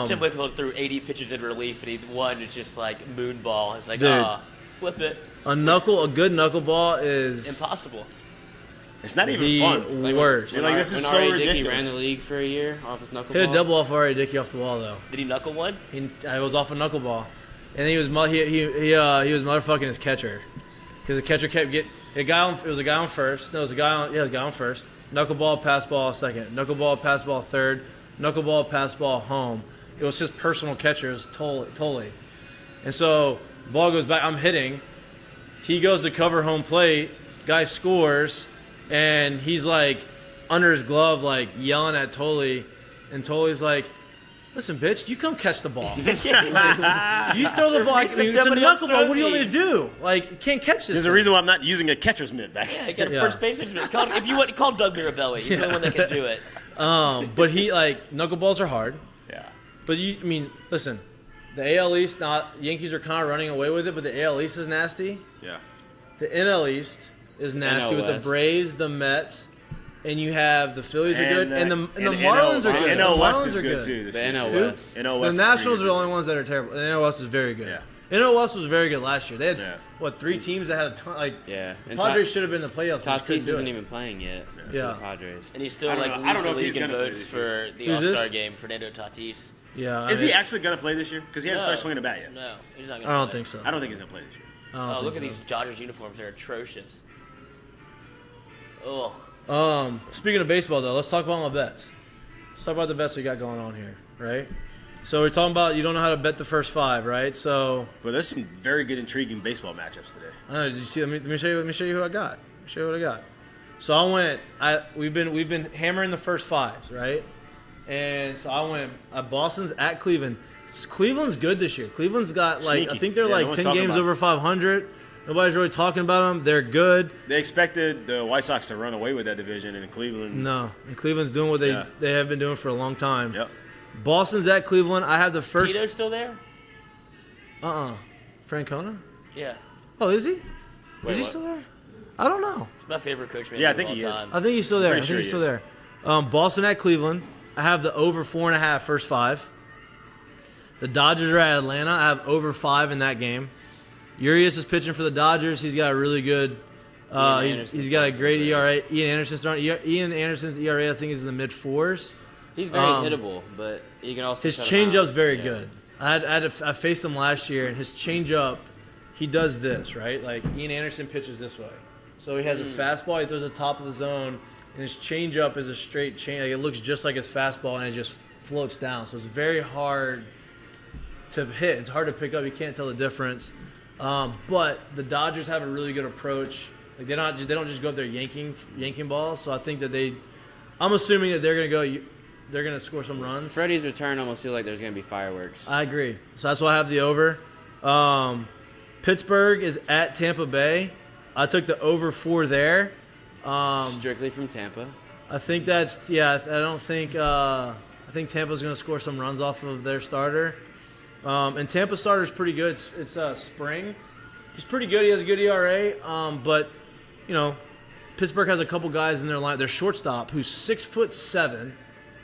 Tim Wakefield threw 80 pitches in relief, and he won. It's just like moon ball. It's like, Dude. flip it. A good knuckleball is Impossible. It's not even the fun. Like, worst. You're like, this is when so R.A. Dickey ran ridiculous. the league for a year off his knuckleball. Hit a double off Ari Dickey off the wall though. Did he knuckle one? I was off a knuckleball, and he was motherfucking his catcher, because the catcher kept getting it was a guy on first. No, it was a guy on first. Knuckleball, pass ball second. Knuckleball, pass ball third. Knuckleball, pass ball home. It was his personal catcher. It was totally. And so ball goes back. I'm hitting. He goes to cover home plate. Guy scores, and he's like under his glove, like yelling at Toley, and Toley's like, "Listen, bitch, you come catch the ball. You throw the ball. I Makes mean, it's a somebody else knuckleball. What do you want me to throw do? Like, you can't catch this. There's a thing." reason why I'm not using a catcher's mitt back. Yeah, he got a Yeah. first baseman. If you want, call Doug Mirabelli. He's the only one that can do it. But he knuckleballs are hard. Yeah. But listen, the AL East, Yankees are kind of running away with it, but the AL East is nasty. Yeah. The NL East is nasty NL with the West. Braves, the Mets, and you have the Phillies are And good, the- and the and Marlins are NL good. NL The West Marlins is are good too. this The year, NL too. West. NL The West is Nationals pretty are the good. only ones that are terrible. The NL West is very good. Yeah. NL West was very good last year. They had Yeah. 3 teams that had a ton. Like Yeah. And Padres should have been in the playoffs. they just Tatis couldn't do isn't it. even playing yet. Yeah. For the Padres. And he's still I don't like know- I leads don't the know if he's league in gonna play votes this for the Who's All-Star this? game. Fernando Tatis. Yeah. Is he actually gonna play this year? Because he hasn't No. started swinging a bat yet. No, he's not I gonna. don't play. think so. I don't think he's gonna play this year. I don't Oh, think look at so. these Dodgers uniforms. They're atrocious. Oh, Speaking of baseball, though, let's talk about my bets. Let's talk about the bets we got going on here, right? So we're talking about you don't know how to bet the first 5, right? So. But there's some very good, intriguing baseball matchups today. Did you see? Let me show you. Let me show you who I got. Show you what I got. So I went. We've been hammering the first 5s, right? And so I went. Boston's at Cleveland. Cleveland's good this year. Cleveland's got Sneaky. I think they're no 10 games over 500. Nobody's really talking about them. They're good. They expected the White Sox to run away with that division, and Cleveland. No, and Cleveland's doing what they have been doing for a long time. Yep. Boston's at Cleveland. I have the first. Tito's still there? Francona? Yeah. Oh, is he? Wait, is he what? still there? I don't know. He's my favorite coach. Yeah, I think he is. I think he's still there. Pretty sure he's he still is. there. Boston at Cleveland. I have the over 4.5 first 5. The Dodgers are at Atlanta. I have over 5 in that game. Urias is pitching for the Dodgers. He's got a really good. He's got a great ERA. Ian Anderson's ERA I think is in the mid 4s. He's very hittable, but he can also. His shut him changeup's out. very good. I faced him last year, and his changeup, he does this right. Like Ian Anderson pitches this way, so he has a fastball. He throws the top of the zone, and his changeup is a straight change. Like it looks just like his fastball, and it just floats down. So it's very hard to hit. It's hard to pick up. You can't tell the difference. But the Dodgers have a really good approach. Like they don't just go up there yanking balls. So I think that I'm assuming that they're going to score some runs. Freddie's return almost feels like there's going to be fireworks. I agree. So that's why I have the over. Pittsburgh is at Tampa Bay. I took the over 4 there. Strictly from Tampa. I think that's I think Tampa's going to score some runs off of their starter. And Tampa's starter is pretty good. It's Spring. He's pretty good. He has a good ERA. But Pittsburgh has a couple guys in their line. Their shortstop, who's 6'7",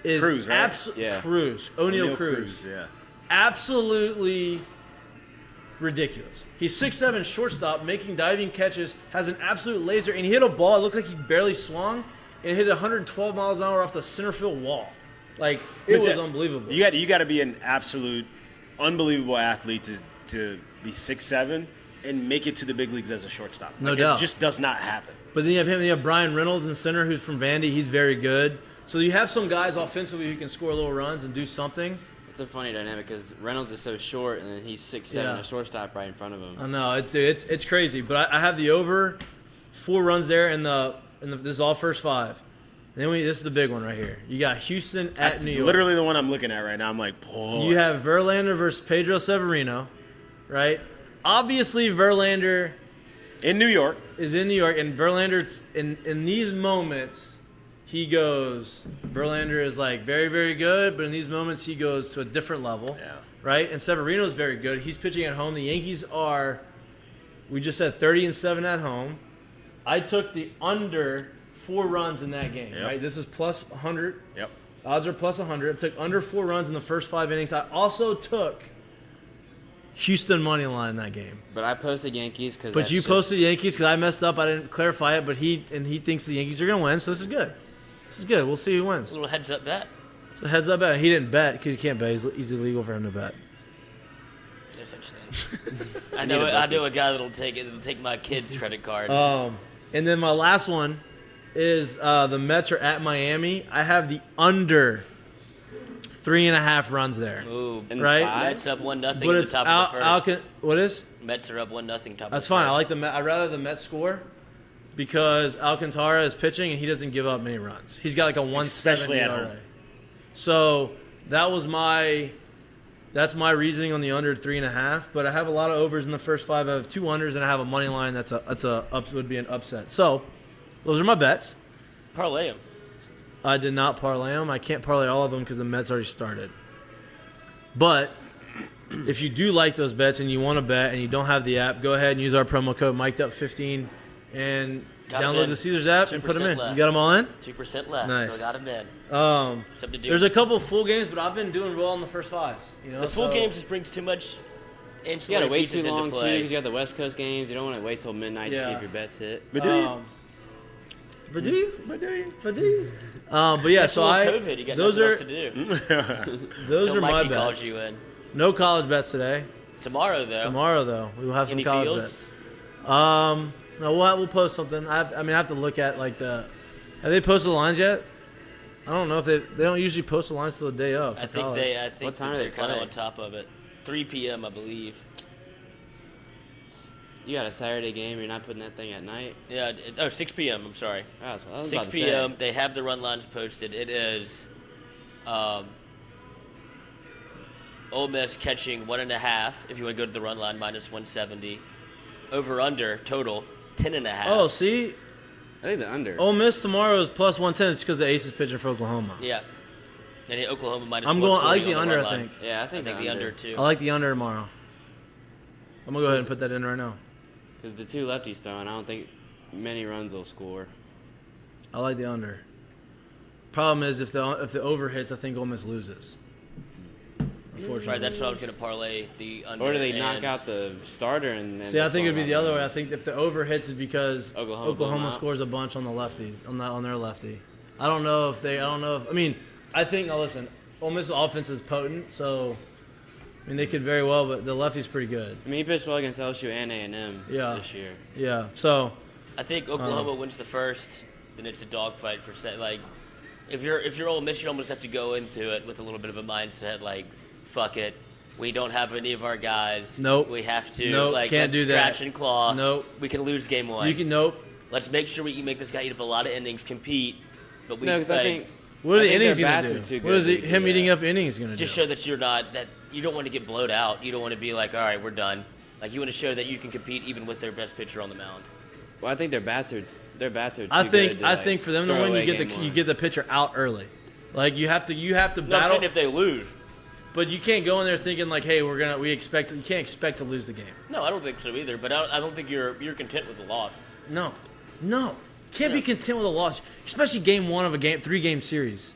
is Cruz, right? Cruz. O'Neal Cruz. Yeah. Absolutely ridiculous. He's 6'7", shortstop, making diving catches, has an absolute laser, and he hit a ball. It looked like he barely swung, and hit 112 miles an hour off the center field wall. Like it was unbelievable. You got to be an absolute, unbelievable athlete to be 6'7" and make it to the big leagues as a shortstop. No doubt. It just does not happen. But then you have him. You have Brian Reynolds in center, who's from Vandy. He's very good. So you have some guys offensively who can score little runs and do something. It's a funny dynamic because Reynolds is so short, and then he's 6'7", a shortstop right in front of him. I know, it's crazy. But I have the over 4 runs there, and this is all first 5. And then this is the big one right here. You got Houston at New York. Literally the one I'm looking at right now. I'm like, boy. You have Verlander versus Pedro Severino, right? Obviously, Verlander in New York is in New York, and Verlander in these moments. Verlander is like very, very good, but in these moments he goes to a different level, right? And Severino's very good. He's pitching at home. The Yankees we just said 30-7 at home. I took the under 4 runs in that game, right? This is plus 100. Yep. Odds are plus 100. I took under 4 runs in the first 5 innings. I also took Houston money line in that game. But I posted Yankees because. But you posted Yankees because I messed up. I didn't clarify it. But he thinks the Yankees are going to win, so this is good. This is good. We'll see who wins. A little heads up bet. So heads up bet. He didn't bet because he can't bet. He's illegal for him to bet. No such thing. I know a guy that'll take my kid's credit card. And then my last one is the Mets are at Miami. I have the under 3.5 runs there. Ooh, right? Mets up 1-0 at the top of the first. What is? Mets are up 1-0 top of the first. That's fine. I like the Mets. I'd rather the Mets score because Alcantara is pitching and he doesn't give up many runs. He's got like a 1.7 ERA. So that's my reasoning on the under 3.5. But I have a lot of overs in the first 5. I have 2 unders and I have a money line would be an upset. So those are my bets. Parlay them. I did not parlay them. I can't parlay all of them because the Mets already started. But if you do like those bets and you want to bet and you don't have the app, go ahead and use our promo code Mic'dUp15 and download the Caesars app and put them in. Left. You got them all in? 2% left. Nice. So I got them in. There's a couple full games, but I've been doing well in the first 5s. The full games just brings too much. You gotta wait too long too because you got the West Coast games. You don't want to wait till midnight to see if your bets hit. But do you? But do you? But yeah, that's so COVID. You got those nothing are else to do. Those are my Mikey bets. calls you in. No college bets today. Tomorrow though, we will have some Any college feels? bets. No, we'll post something. I have to look at like have they posted the lines yet? I don't know if they don't usually post the lines till the day of. I think they're kind of play? on top of it. 3 p.m. I believe. You got a Saturday game. You're not putting that thing at night. Yeah. 6 p.m. I'm sorry. Oh, that's what I was 6 about to p.m. say. They have the run lines posted. It is Ole Miss catching 1.5. If you want to go to the run line, minus 170. Over under total 10.5. Oh, see, I think the under. Ole Miss tomorrow is plus 110. It's because the Ace is pitching for Oklahoma. Yeah. And Oklahoma minus. I'm going. I like the on under. run I line. think. Yeah, I I think think the under too. I like the under tomorrow. I'm gonna go ahead and put that in right now. Because the two lefties throwing, I don't think many runs will score. I like the under. Problem is if the over hits, I think Ole Miss loses. Unfortunately. Right, that's what I was going to parlay the under. Or do they knock and- out the starter and then? See, I just think go it'd be around the other way. I runs? think if the over hits is because Oklahoma blew 'em Oklahoma out. scores a bunch on the lefties, on their lefty. I don't know if. I mean, I think. Now listen, Ole Miss offense is potent, so I mean they could very well, but the lefty's pretty good. I mean, he pitched well against LSU and A&M this year. Yeah. So I think Oklahoma wins the first, then it's a dogfight for like. If you're Ole Miss, you almost have to go into it with a little bit of a mindset like, fuck it. We don't have any of our guys. Nope. We have to Nope, can't let's do scratch that. and claw. Nope. We can lose game 1. you can nope. Let's make sure you make this guy eat up a lot of innings, compete, but we No, because I think What are the think innings their gonna bats do? are too What is good it, to him do eating that. up innings gonna just do? show that you're not that you don't want to get blowed out. You don't want to be like, all right, we're done. Like you want to show that you can compete even with their best pitcher on the mound. Well, I think their bats are too I think good to, I think for them to throw win, you away get game one. you get the pitcher out early. Like you have to No, I'm battle. saying if they lose. But you can't go in there thinking like, hey, you can't expect to lose the game. No, I don't think so either. But I don't think you're content with the loss. No. Can't be content with a loss, especially game 1 of a 3-game series.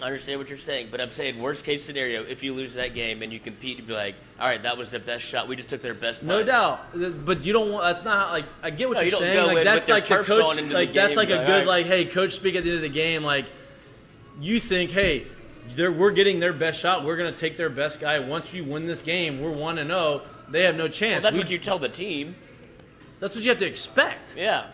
I understand what you're saying, but I'm saying worst case scenario, if you lose that game and you compete, you'd be like, all right, that was the best shot. We just took their best. No punch. doubt, but you don't want. That's not how, like I get what No, you're you don't saying. go Like in that's with like their the turfs coach. on into Like the that's game, like a like, good all right. like, hey, coach speak at the end of the game. Like you think, hey, we're getting their best shot. We're gonna take their best guy. Once you win this game, we're 1-0. They have no Well, chance. that's what you tell the team. That's what you have to expect. Yeah.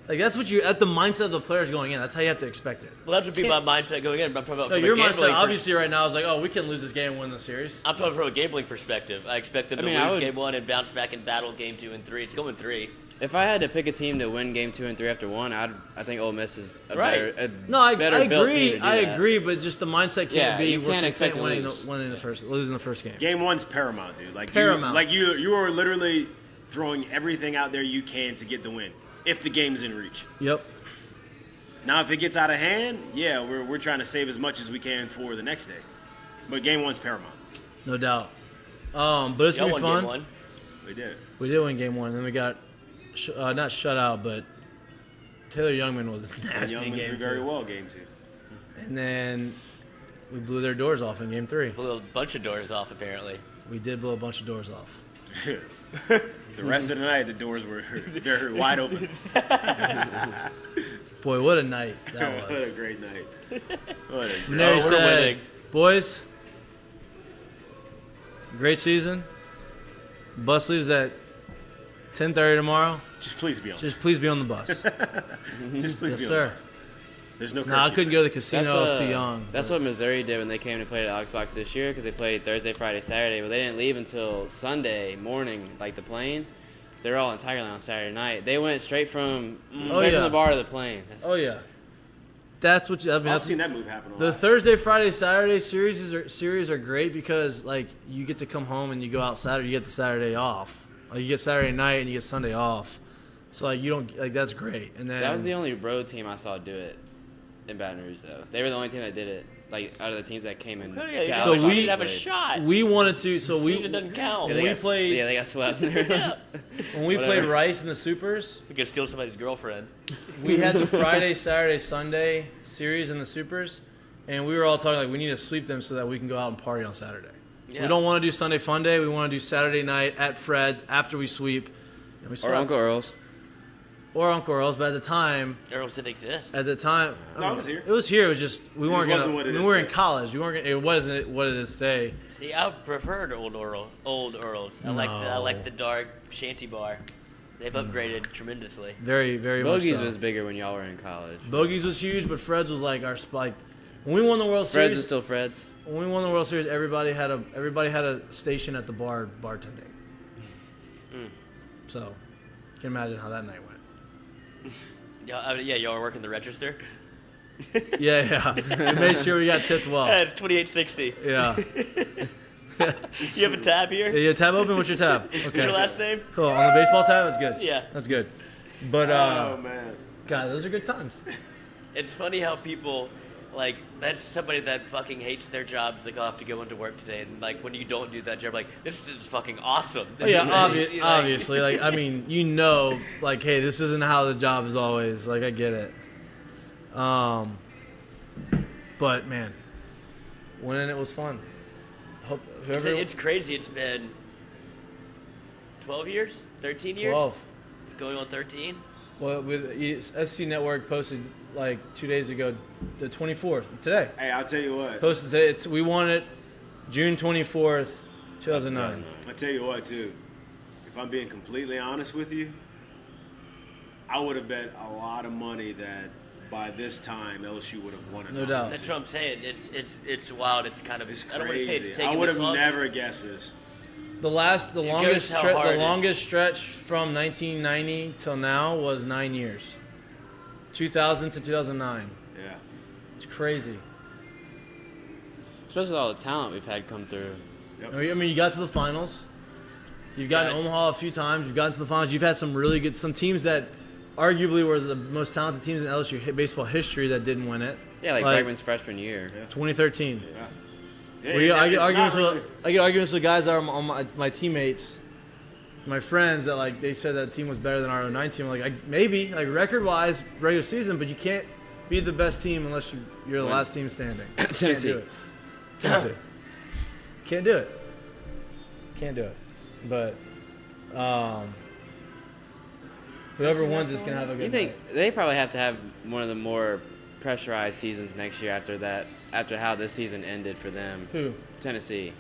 Like that's what at the mindset of the players going in. That's how you have to expect it. Well, that would be my mindset going in. But I'm talking about No, from your a gambling mindset obviously right now is like, oh, we can lose this game and win the series. I'm talking from a gambling perspective. I expect them to lose game 1 and bounce back and battle game 2 and 3. It's going 3. If I had to pick a team to win game 2 and 3 after one, I think Ole Miss is a Right. better. No, I built team agree. to do I that. agree, but just the mindset can't Yeah, be you we're can't expect to winning lose. losing the first game. Game 1's paramount, dude. Like Paramount. You are literally throwing everything out there you can to get the win if the game's in reach. Yep. Now, if it gets out of hand, yeah, we're trying to save as much as we can for the next day. But game 1's paramount. No doubt. But it's Y'all gonna be won fun. game 1. We did. We did win game 1, and then we got not shut out, but Taylor Youngman was And nasty Young in went game through very 2. well game 2. And then we blew their doors off in game 3. Blew a bunch of doors off, apparently. We did blow a bunch of doors off. The rest of the night, the doors were they're wide open. Boy, what a night that What was. a great night. What a great Nary we're said, winning. boys, great season. Bus leaves at 10:30 tomorrow. Just please be on. Just please be on the bus. Just please Yes, be on. sir. The bus. There's no. No, I curfew. couldn't go to the casino. I was too young. That's what Missouri did when they came to play at Oxbox this year because they played Thursday, Friday, Saturday, but they didn't leave until Sunday morning, like the plane. They were all in Tigerland on Saturday night. They went straight from Oh, yeah. from the bar to the plane. Oh yeah, that's what I mean. I've That's, seen that move happen. A the lot. Thursday, Friday, Saturday series are great because like you get to come home and you go out Saturday. You get the Saturday off. Like you get Saturday night and you get Sunday off. So like you don't like that's great. And then That was the only road team I saw do it in Baton Rouge, though. They were the only team that did it, like out of the teams that came in. Okay, yeah, So so we- didn't have a shot. we wanted to. So we Season doesn't count. when we played Yeah, they got swept. There. Yeah. when we played Whatever. Rice in the Supers. We could steal somebody's girlfriend. We had the Friday, Saturday, Sunday series in the Supers, and we were all talking like we need to sweep them so that we can go out and party on Saturday. Yeah. We don't want to do Sunday Fun Day. We want to do Saturday night at Fred's after we sweep. And we Or swept. Uncle Earl's. Or Uncle Earl's, but at the time, Girls didn't exist. I No, it was here. It was here. It was just we weren't wasn't gonna. what it I mean, is we were in today. college. We weren't. It wasn't what it is today. See, I preferred old Earls. I like No. the dark shanty bar. They've upgraded tremendously. Very, very much Bogies so. was bigger when y'all were in college. Bogies was huge, but Fred's was like our like when we won the World Series. Fred's is still Fred's. When we won the World Series, everybody had a station at the bar bartending. So, you can imagine how that night went. Yeah, y'all were working the register. Yeah. We made sure we got tipped well. It's $28.60. Yeah. You have a tab here? Yeah, tab open. What's your tab? Okay. What's your last name? Cool. On the baseball tab, that's good. Yeah. That's good. But Oh man. guys, those are good times. It's funny how people, like, that's somebody that fucking hates their jobs. Like, I'll have to go into work today. And, like, when you don't do that job, like, this is fucking awesome. Oh, yeah, obviously. Like, I mean, like, hey, this isn't how the job is always. Like, I get it. But, man, winning it was fun. Hope It's crazy. It's been 12 years? 13 years? 12. Going on 13? Well, with SC Network posted, like, 2 days ago, the 24th, today. Hey, I'll tell you what. Posted today. We won it June 24th, 2009. I'll tell you what, too. If I'm being completely honest with you, I would have bet a lot of money that by this time LSU would have won it. No doubt. That's what I'm saying. It's wild. It's kind of. It's I don't want to say it's crazy. taking I would this have long. never guessed this. The longest how hard the it- longest stretch from 1990 till now was 9 years. 2000 to 2009. Yeah. It's crazy. Especially with all the talent we've had come through. I mean, you got to the finals. You've gotten Right. Omaha a few times. You've gotten to the finals. You've had some teams that arguably were the most talented teams in LSU baseball history that didn't win it. Yeah, like Bregman's freshman year. 2013. Yeah, I get it's arguments not really- with I get arguments with guys that are on my teammates, my friends that like they said that team was better than our 09 team. Like maybe like record wise regular season, but you can't be the best team unless you're the last team standing. Tennessee. Can't do it. Tennessee. Can't do it. Can't do it. But whoever wins is gonna have a good You think night. they probably have to have one of the more pressurized seasons next year after how this season ended for them? Who? Tennessee.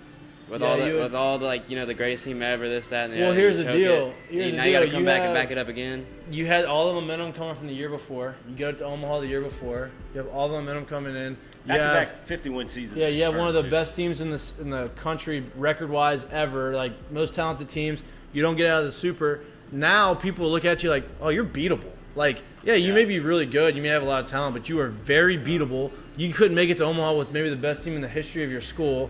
With Yeah, all the like the greatest team ever, this, that, and the Well, other. here's you the choke deal. it. Here's the Now you got to deal. come You back and have- back it up again. You had all the momentum coming from the year before. You go to Omaha the year before. You have all the momentum coming in. You have, Back-to-back 50-win seasons. yeah, you have one of the too. best teams in the country record-wise ever. Like most talented teams. You don't get out of the Super. Now people look at you like, oh, you're beatable. Like, yeah, you may be really good. You may have a lot of talent, but you are very beatable. You couldn't make it to Omaha with maybe the best team in the history of your school.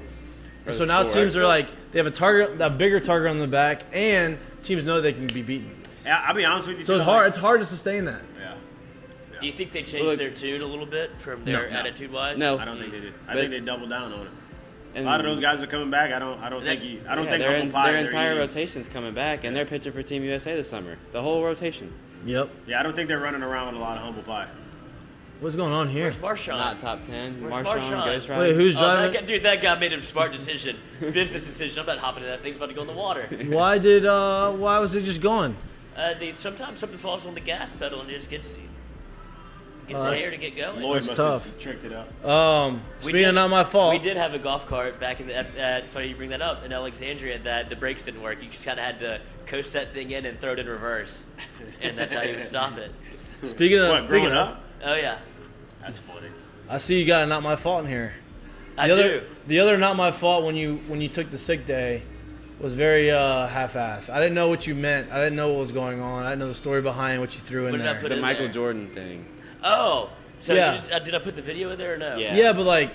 And so the now sport. teams are like, they have a bigger target on the back, and teams know they can be beaten. Yeah, I'll be honest with you. So too, it's hard. like- It's hard to sustain that. Yeah. Do you think they changed Look- their tune a little bit from their No. attitude-wise? No. I don't think they did. I But- think they doubled down on it. And A lot of those guys are coming back. I don't think their humble pie. their they're entire eating. rotation's coming back, and they're pitching for Team USA this summer. The whole rotation. Yep. Yeah, I don't think they're running around with a lot of humble pie. What's going on here? Where's Marshawn? Not top 10. Where's Marshawn, Marshawn? Ghost Rider. Wait, who's Oh, driving? that guy made a smart decision. Business decision. I'm not hopping in that thing's about to go in the water. Why was it just going? Sometimes something falls on the gas pedal and it just gets the that's- air to get going. Lloyd That's must tough. have tricked it up. Speaking of not my fault. We did have a golf cart back in funny you bring that up, in Alexandria that the brakes didn't work. You just kind of had to coast that thing in and throw it in reverse. And that's how you would stop it. Speaking of, What, growing up? Oh, yeah. That's funny. I see you got a not my fault in here. I do. The other not my fault when you took the sick day was very half-assed. I didn't know what you meant. I didn't know what was going on. I didn't know the story behind what you threw in What did I there. put The in Michael there? Jordan thing. Oh. So Yeah. did I put the video in there or no? Yeah. Yeah, but like,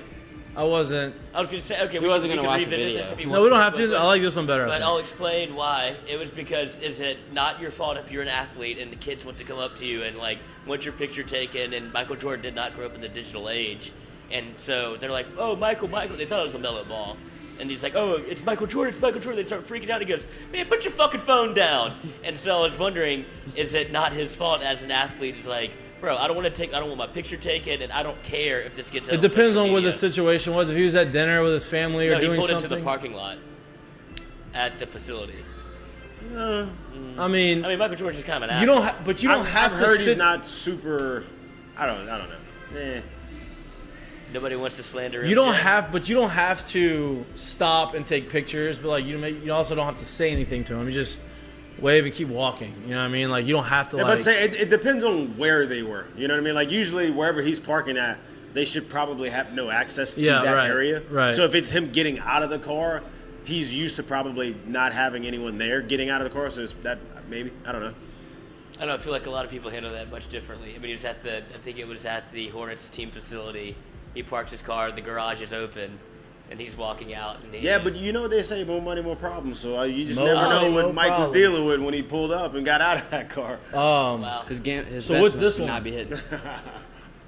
I wasn't. I was going to say, okay, He wasn't we gonna can watch the revisit video. this if you No, want we don't to, have to. but- I like this one better. I But think. I'll explain why. It was because is it not your fault if you're an athlete and the kids want to come up to you and like want your picture taken, and Michael Jordan did not grow up in the digital age, and so they're like, oh, Michael, they thought it was a mellow ball. And he's like, oh, it's Michael Jordan, it's Michael Jordan. They start freaking out. He goes, man, put your fucking phone down. And so I was wondering, is it not his fault as an athlete? He's like, bro, I don't want my picture taken, and I don't care if this gets out It on depends social on where the media. situation was. If he was at dinner with his family or No, he doing pulled something. into the parking lot at the facility. I mean, Michael Jordan's kind of an you asshole. don't. But you don't have I've to heard sit. he's not super. I don't know. Nobody wants to slander him. You don't Jay. have, but you don't have to stop and take pictures. But like you also don't have to say anything to him. You just wave and keep walking. You know what I mean? Like, you don't have to, Yeah, but say it depends on where they were. You know what I mean? Like, usually wherever he's parking at, they should probably have no access to that area. Right. So if it's him getting out of the car, he's used to probably not having anyone there getting out of the car. So it's that maybe, I don't know. I don't know. I feel like a lot of people handle that much differently. I mean, I think it was at the Hornets team facility. He parks his car, the garage is open, and he's walking out. And but you know what they say, more money, more problems. So you just never know what Mike was dealing with when he pulled up and got out of that car. Wow. So what's this one? Not be hidden.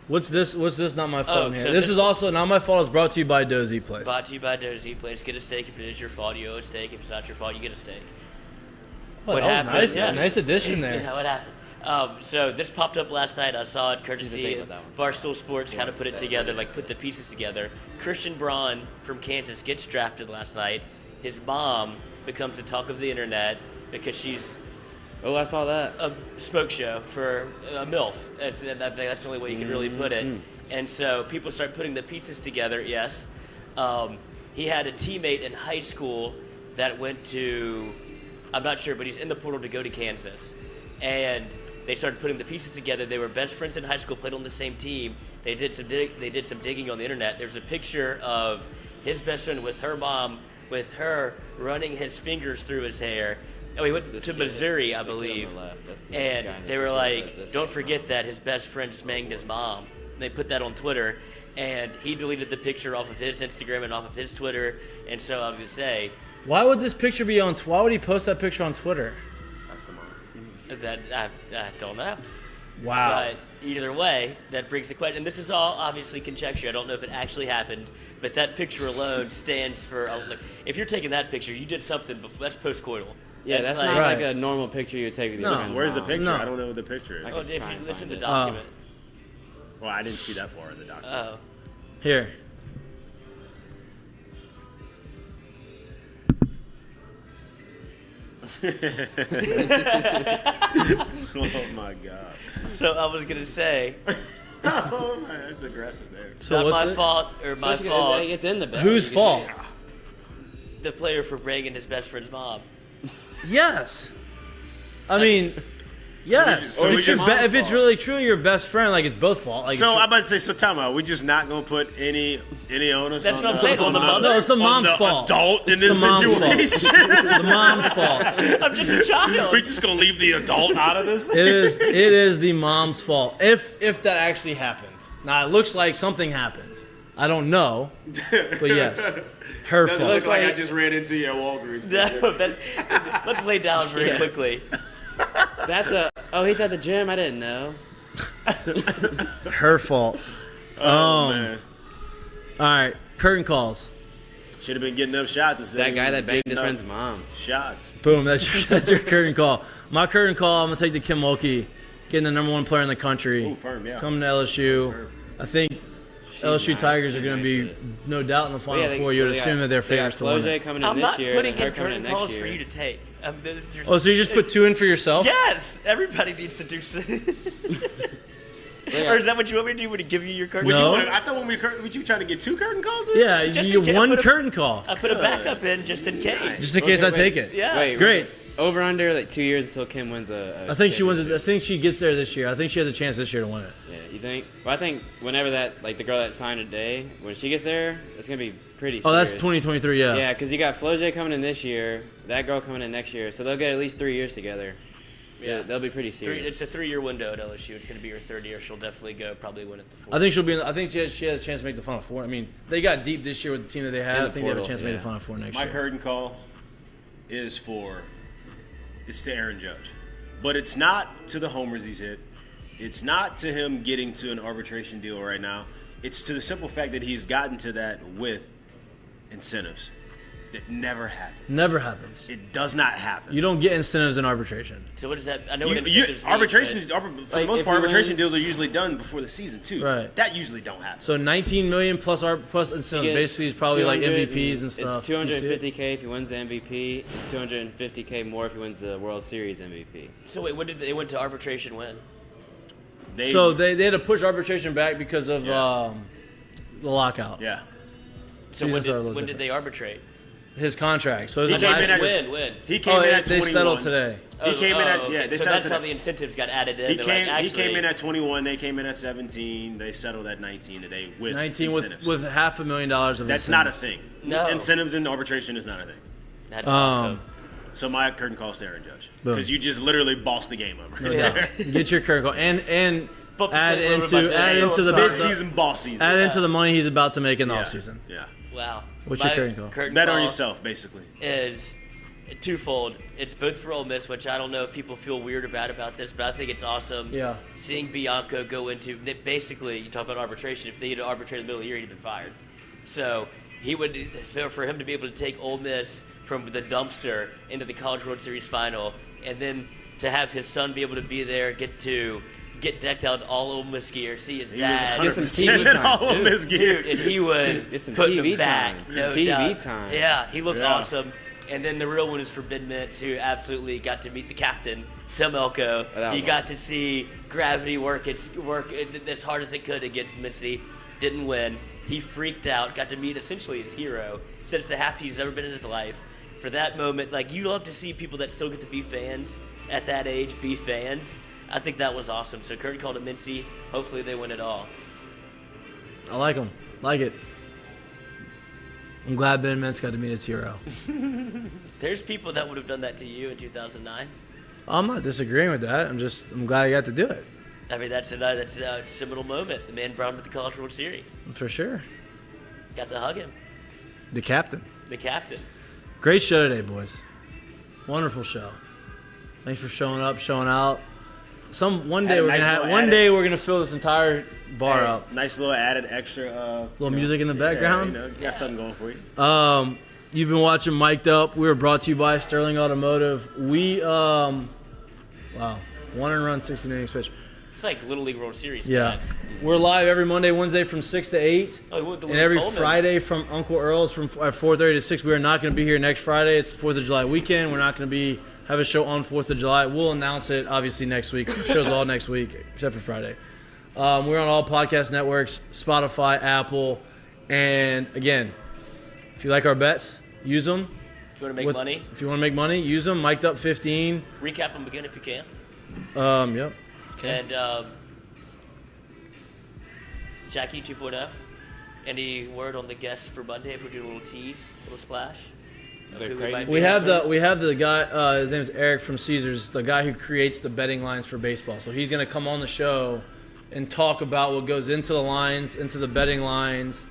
What's this? Not my phone here. So this is also not my fault. It's brought to you by Dozy Place. Brought to you by Dozy Place. Get a steak if it is your fault. You owe a steak. If it's not your fault, you get a steak. Oh, what happened? Nice, nice addition there. Yeah, what happened? So this popped up last night. I saw it courtesy of Barstool Sports. Kind of put it together, like put the pieces together. Christian Braun from Kansas gets drafted last night. His mom becomes the talk of the internet because she's I saw that. a smoke show for a MILF. That's the only way you could really put it. And so people start putting the pieces together. Yes, he had a teammate in high school that went to, I'm not sure, but he's in the portal to go to Kansas. And they started putting the pieces together. They were best friends in high school, played on the same team. They did some digging on the internet. There's a picture of his best friend with her mom, with her running his fingers through his hair. Oh, he went to Missouri, I believe. And they were like, don't forget that his best friend smanged his mom. And they put that on Twitter. And he deleted the picture off of his Instagram and off of his Twitter. And so I was going to say, why would this picture be on? Why would he post that picture on Twitter? that I don't know. Wow. But either way, that brings the question. And this is all obviously conjecture. I don't know if it actually happened. But that picture alone stands for, if you're taking that picture, you did something before. That's post-coital. Yeah, that's not like a normal picture you would take with your friend's Where's the mom. picture? I don't know what the picture is. Well, if you listen to the document. Well, I didn't see that far in the document. Oh. Here. Oh my God. So I was gonna say. Oh man, that's aggressive there. So not my fault or my fault. It's in the bag. Whose fault? The player for banging his best friend's mom. Yes. I mean, yes. So if it's really true, your best friend, like, it's both fault. Like, so I'm about to say, so time out. We're just not gonna put any onus. That's on what I'm saying. On the mother. No, it's the mom's fault. Adult in this situation. It's the mom's fault. I'm just a child. We're just gonna leave the adult out of this. It is the mom's fault. If that actually happened. Now it looks like something happened. I don't know, but yes, her Doesn't fault. look like I just ran into you at Walgreens. No, let's lay down very quickly. He's at the gym. I didn't know. Her fault. Oh man. All right, curtain calls. Should have been getting up shots. That guy that banged his friend's mom. Shots. Boom. That's your curtain call. My curtain call. I'm gonna take the Kim Mulkey, getting the #1 player in the country. Ooh, firm, yeah. Coming to LSU. I think LSU Tigers are going to be no doubt in the Final Four. You would assume that they're favorites to win it. Coming in I'm this not year, putting in and her coming curtain in next calls year. for you to take. Oh, so you just put 2 in for yourself? Yes, everybody needs to do so. Or is that what you want me to do when I give you your curtain? No. I thought were you trying to get 2 curtain calls in? Yeah, Just you in get case. one curtain call. I put a backup in just in case. Just in case I take it. Yeah. Wait, Great. Over under like 2 years until Kim wins a I think she wins. I think she gets there this year. I think she has a chance this year to win it. Yeah, you think? Well, I think whenever the girl that signed today, when she gets there, it's gonna be pretty. Oh, that's serious. 2023. Yeah. Yeah, because you got Floje coming in this year, that girl coming in next year, so they'll get at least 3 years together. Yeah, they'll be pretty serious. It's a 3-year window at LSU. It's going to be her 3rd year. She'll definitely probably win at the 4th. I think she'll be. I think she has a chance to make the Final Four. I mean, they got deep this year with the team that they had. I think they have a chance to make the Final Four next year. My curtain call is it's to Aaron Judge, but it's not to the homers he's hit. It's not to him getting to an arbitration deal right now. It's to the simple fact that he's gotten to that with incentives. That never happens. Never happens. It does not happen. You don't get incentives in arbitration. So what does that? I know what incentives mean, arbitration. For the most part, arbitration wins, deals are usually done before the season too. Right. That usually don't happen. So 19 million plus incentives basically is probably like MVPs and stuff. It's $250K if he wins the MVP, and $250K more if he wins the World Series MVP. So wait, when did they went to arbitration? When? They had to push arbitration back because of the lockout. Yeah. So when did they arbitrate? his contract. So He his came last in year. at- When? He came in at 21. They settled today. He came in at okay. they so settled that's today. how the incentives got added in. He They're came. like, He came in actually- at 21. They came in at 17. They settled at 19 today with 19 incentives. with $500,000 of That's not a incentives. thing. No. Incentives in arbitration is not a thing. That's awesome. So my curtain call Aaron Judge Boom. because you just literally bossed the game up right No doubt. there. Get your current goal and But add a little bit into about add that. into the Mid-season boss season. add into the money he's about to make in the yeah. offseason. Yeah. Wow. What's your My curtain call? Bet call on yourself, basically. is twofold. It's both for Ole Miss, which I don't know if people feel weird about this, but I think it's awesome. Yeah. Seeing Bianco go into basically, you talk about arbitration. If they had to arbitrate in the middle of the year, he'd been fired. So he would, for him to be able to take Ole Miss from the dumpster into the College World Series final, and then to have his son be able to be there, get decked out in all Ole Miss gear, see his dad. Get some 100% TV in time, all of too. his gear. Dude, and he was Get some putting TV them back. time. No TV doubt. time. Yeah, he looked Yeah. awesome. And then the real one is for Ben Mitch, who absolutely got to meet the captain, Tim Elko. That You was got to see gravity work as hard as it could against Mitzi. Didn't win. He freaked out. Got to meet essentially his hero. Said it's the happiest he's ever been in his life. For that moment, like, you love to see people that still get to be fans at that age be fans. I think that was awesome. So Kurt called it Mincy. Hopefully they win it all. I like him. Like it. I'm glad Ben Mintz got to meet his hero. There's people that would have done that to you in 2009. I'm not disagreeing with that. I'm glad he got to do it. I mean, that's a seminal moment. The man brought him to the College World Series. For sure. Got to hug him. The captain. The captain. Great show today, boys. Wonderful show. Thanks for showing up, showing out. One day we're gonna fill this entire bar up. Nice little added extra. Little music in the background. You got something going for you. You've been watching Mik'd Up. We were brought to you by Sterling Automotive. We 1 and run 16 innings pitch. It's like Little League World Series. Yeah. Stats. We're live every Monday, Wednesday from 6 to 8. Oh, we went to And Lewis every Coleman. Friday from Uncle Earl's from at 4:30 to 6. We are not going to be here next Friday. It's 4th of July weekend. We're not going to have a show on 4th of July. We'll announce it obviously next week. Show's all next week except for Friday. We're on all podcast networks, Spotify, Apple, and again, if you like our bets, use them. If you want to make money, If you want to make money, use them. Mik'd Up 15. recap them again if you can. Yep. Okay. And Jackie 2.0. Any word on the guests for Monday? If we do a little tease, a little splash. of who Creighton? might be We have on? the guy. His name is Eric from Caesars, the guy who creates the betting lines for baseball. So he's gonna come on the show and talk about what goes into the lines, into the betting lines,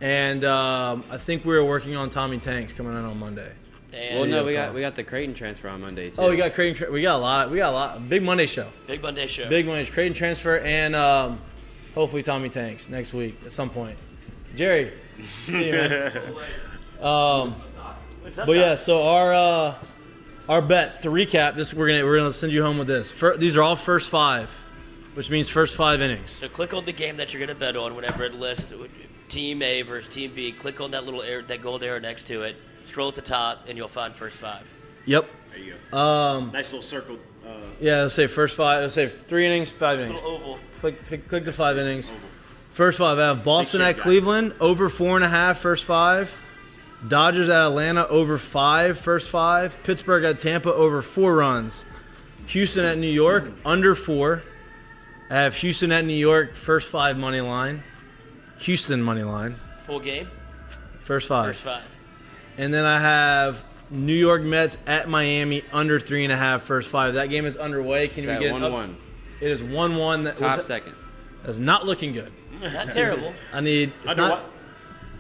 and I think we were working on Tommy Tanks coming in on Monday. And Well, no, we got the Creighton transfer on Monday too. Oh, we got Creighton. We got a lot. Big Monday show. Big Monday show. Big Monday. Creighton transfer and hopefully Tommy Tanks next week at some point. Jerry, see you, man. What's up, But yeah, Tom? so our bets to recap. We're gonna send you home with this. These are all first 5, which means first 5 innings. So click on the game that you're going to bet on whenever it lists Team A versus Team B. Click on that little that gold arrow next to it. Scroll at the top, and you'll find first 5. Yep. There you go. Nice little circle. Yeah, let's say first 5. Let's say 3 innings, 5 innings. Little oval. Click the 5 innings. First 5. I have Boston Big at shape guy. Cleveland over 4.5. First 5. Dodgers at Atlanta over 5. First 5. Pittsburgh at Tampa over 4 runs. Houston at New York under 4. I have Houston at New York first 5 money line. Houston money line. Full game. First 5. First 5. And then I have New York Mets at Miami under 3.5 first 5. That game is underway. Can It's we at get it 1-1. up? It is 1-1. Top second. That's not looking good. Not terrible. I need Under what?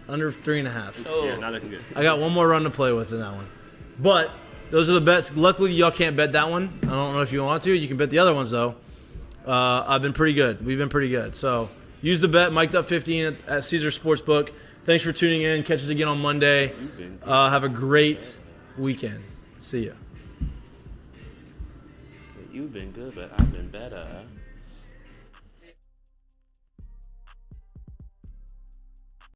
under 3.5. Oh, Yeah, not looking good. I got one more run to play with in that one. But those are the bets. Luckily, y'all can't bet that one. I don't know if you want to. You can bet the other ones though. I've been pretty good. We've been pretty good. So use the bet. Mik'd Up 15 at Caesar Sportsbook. Thanks for tuning in. Catch us again on Monday. Have a great weekend. See ya. You've been good, but I've been better.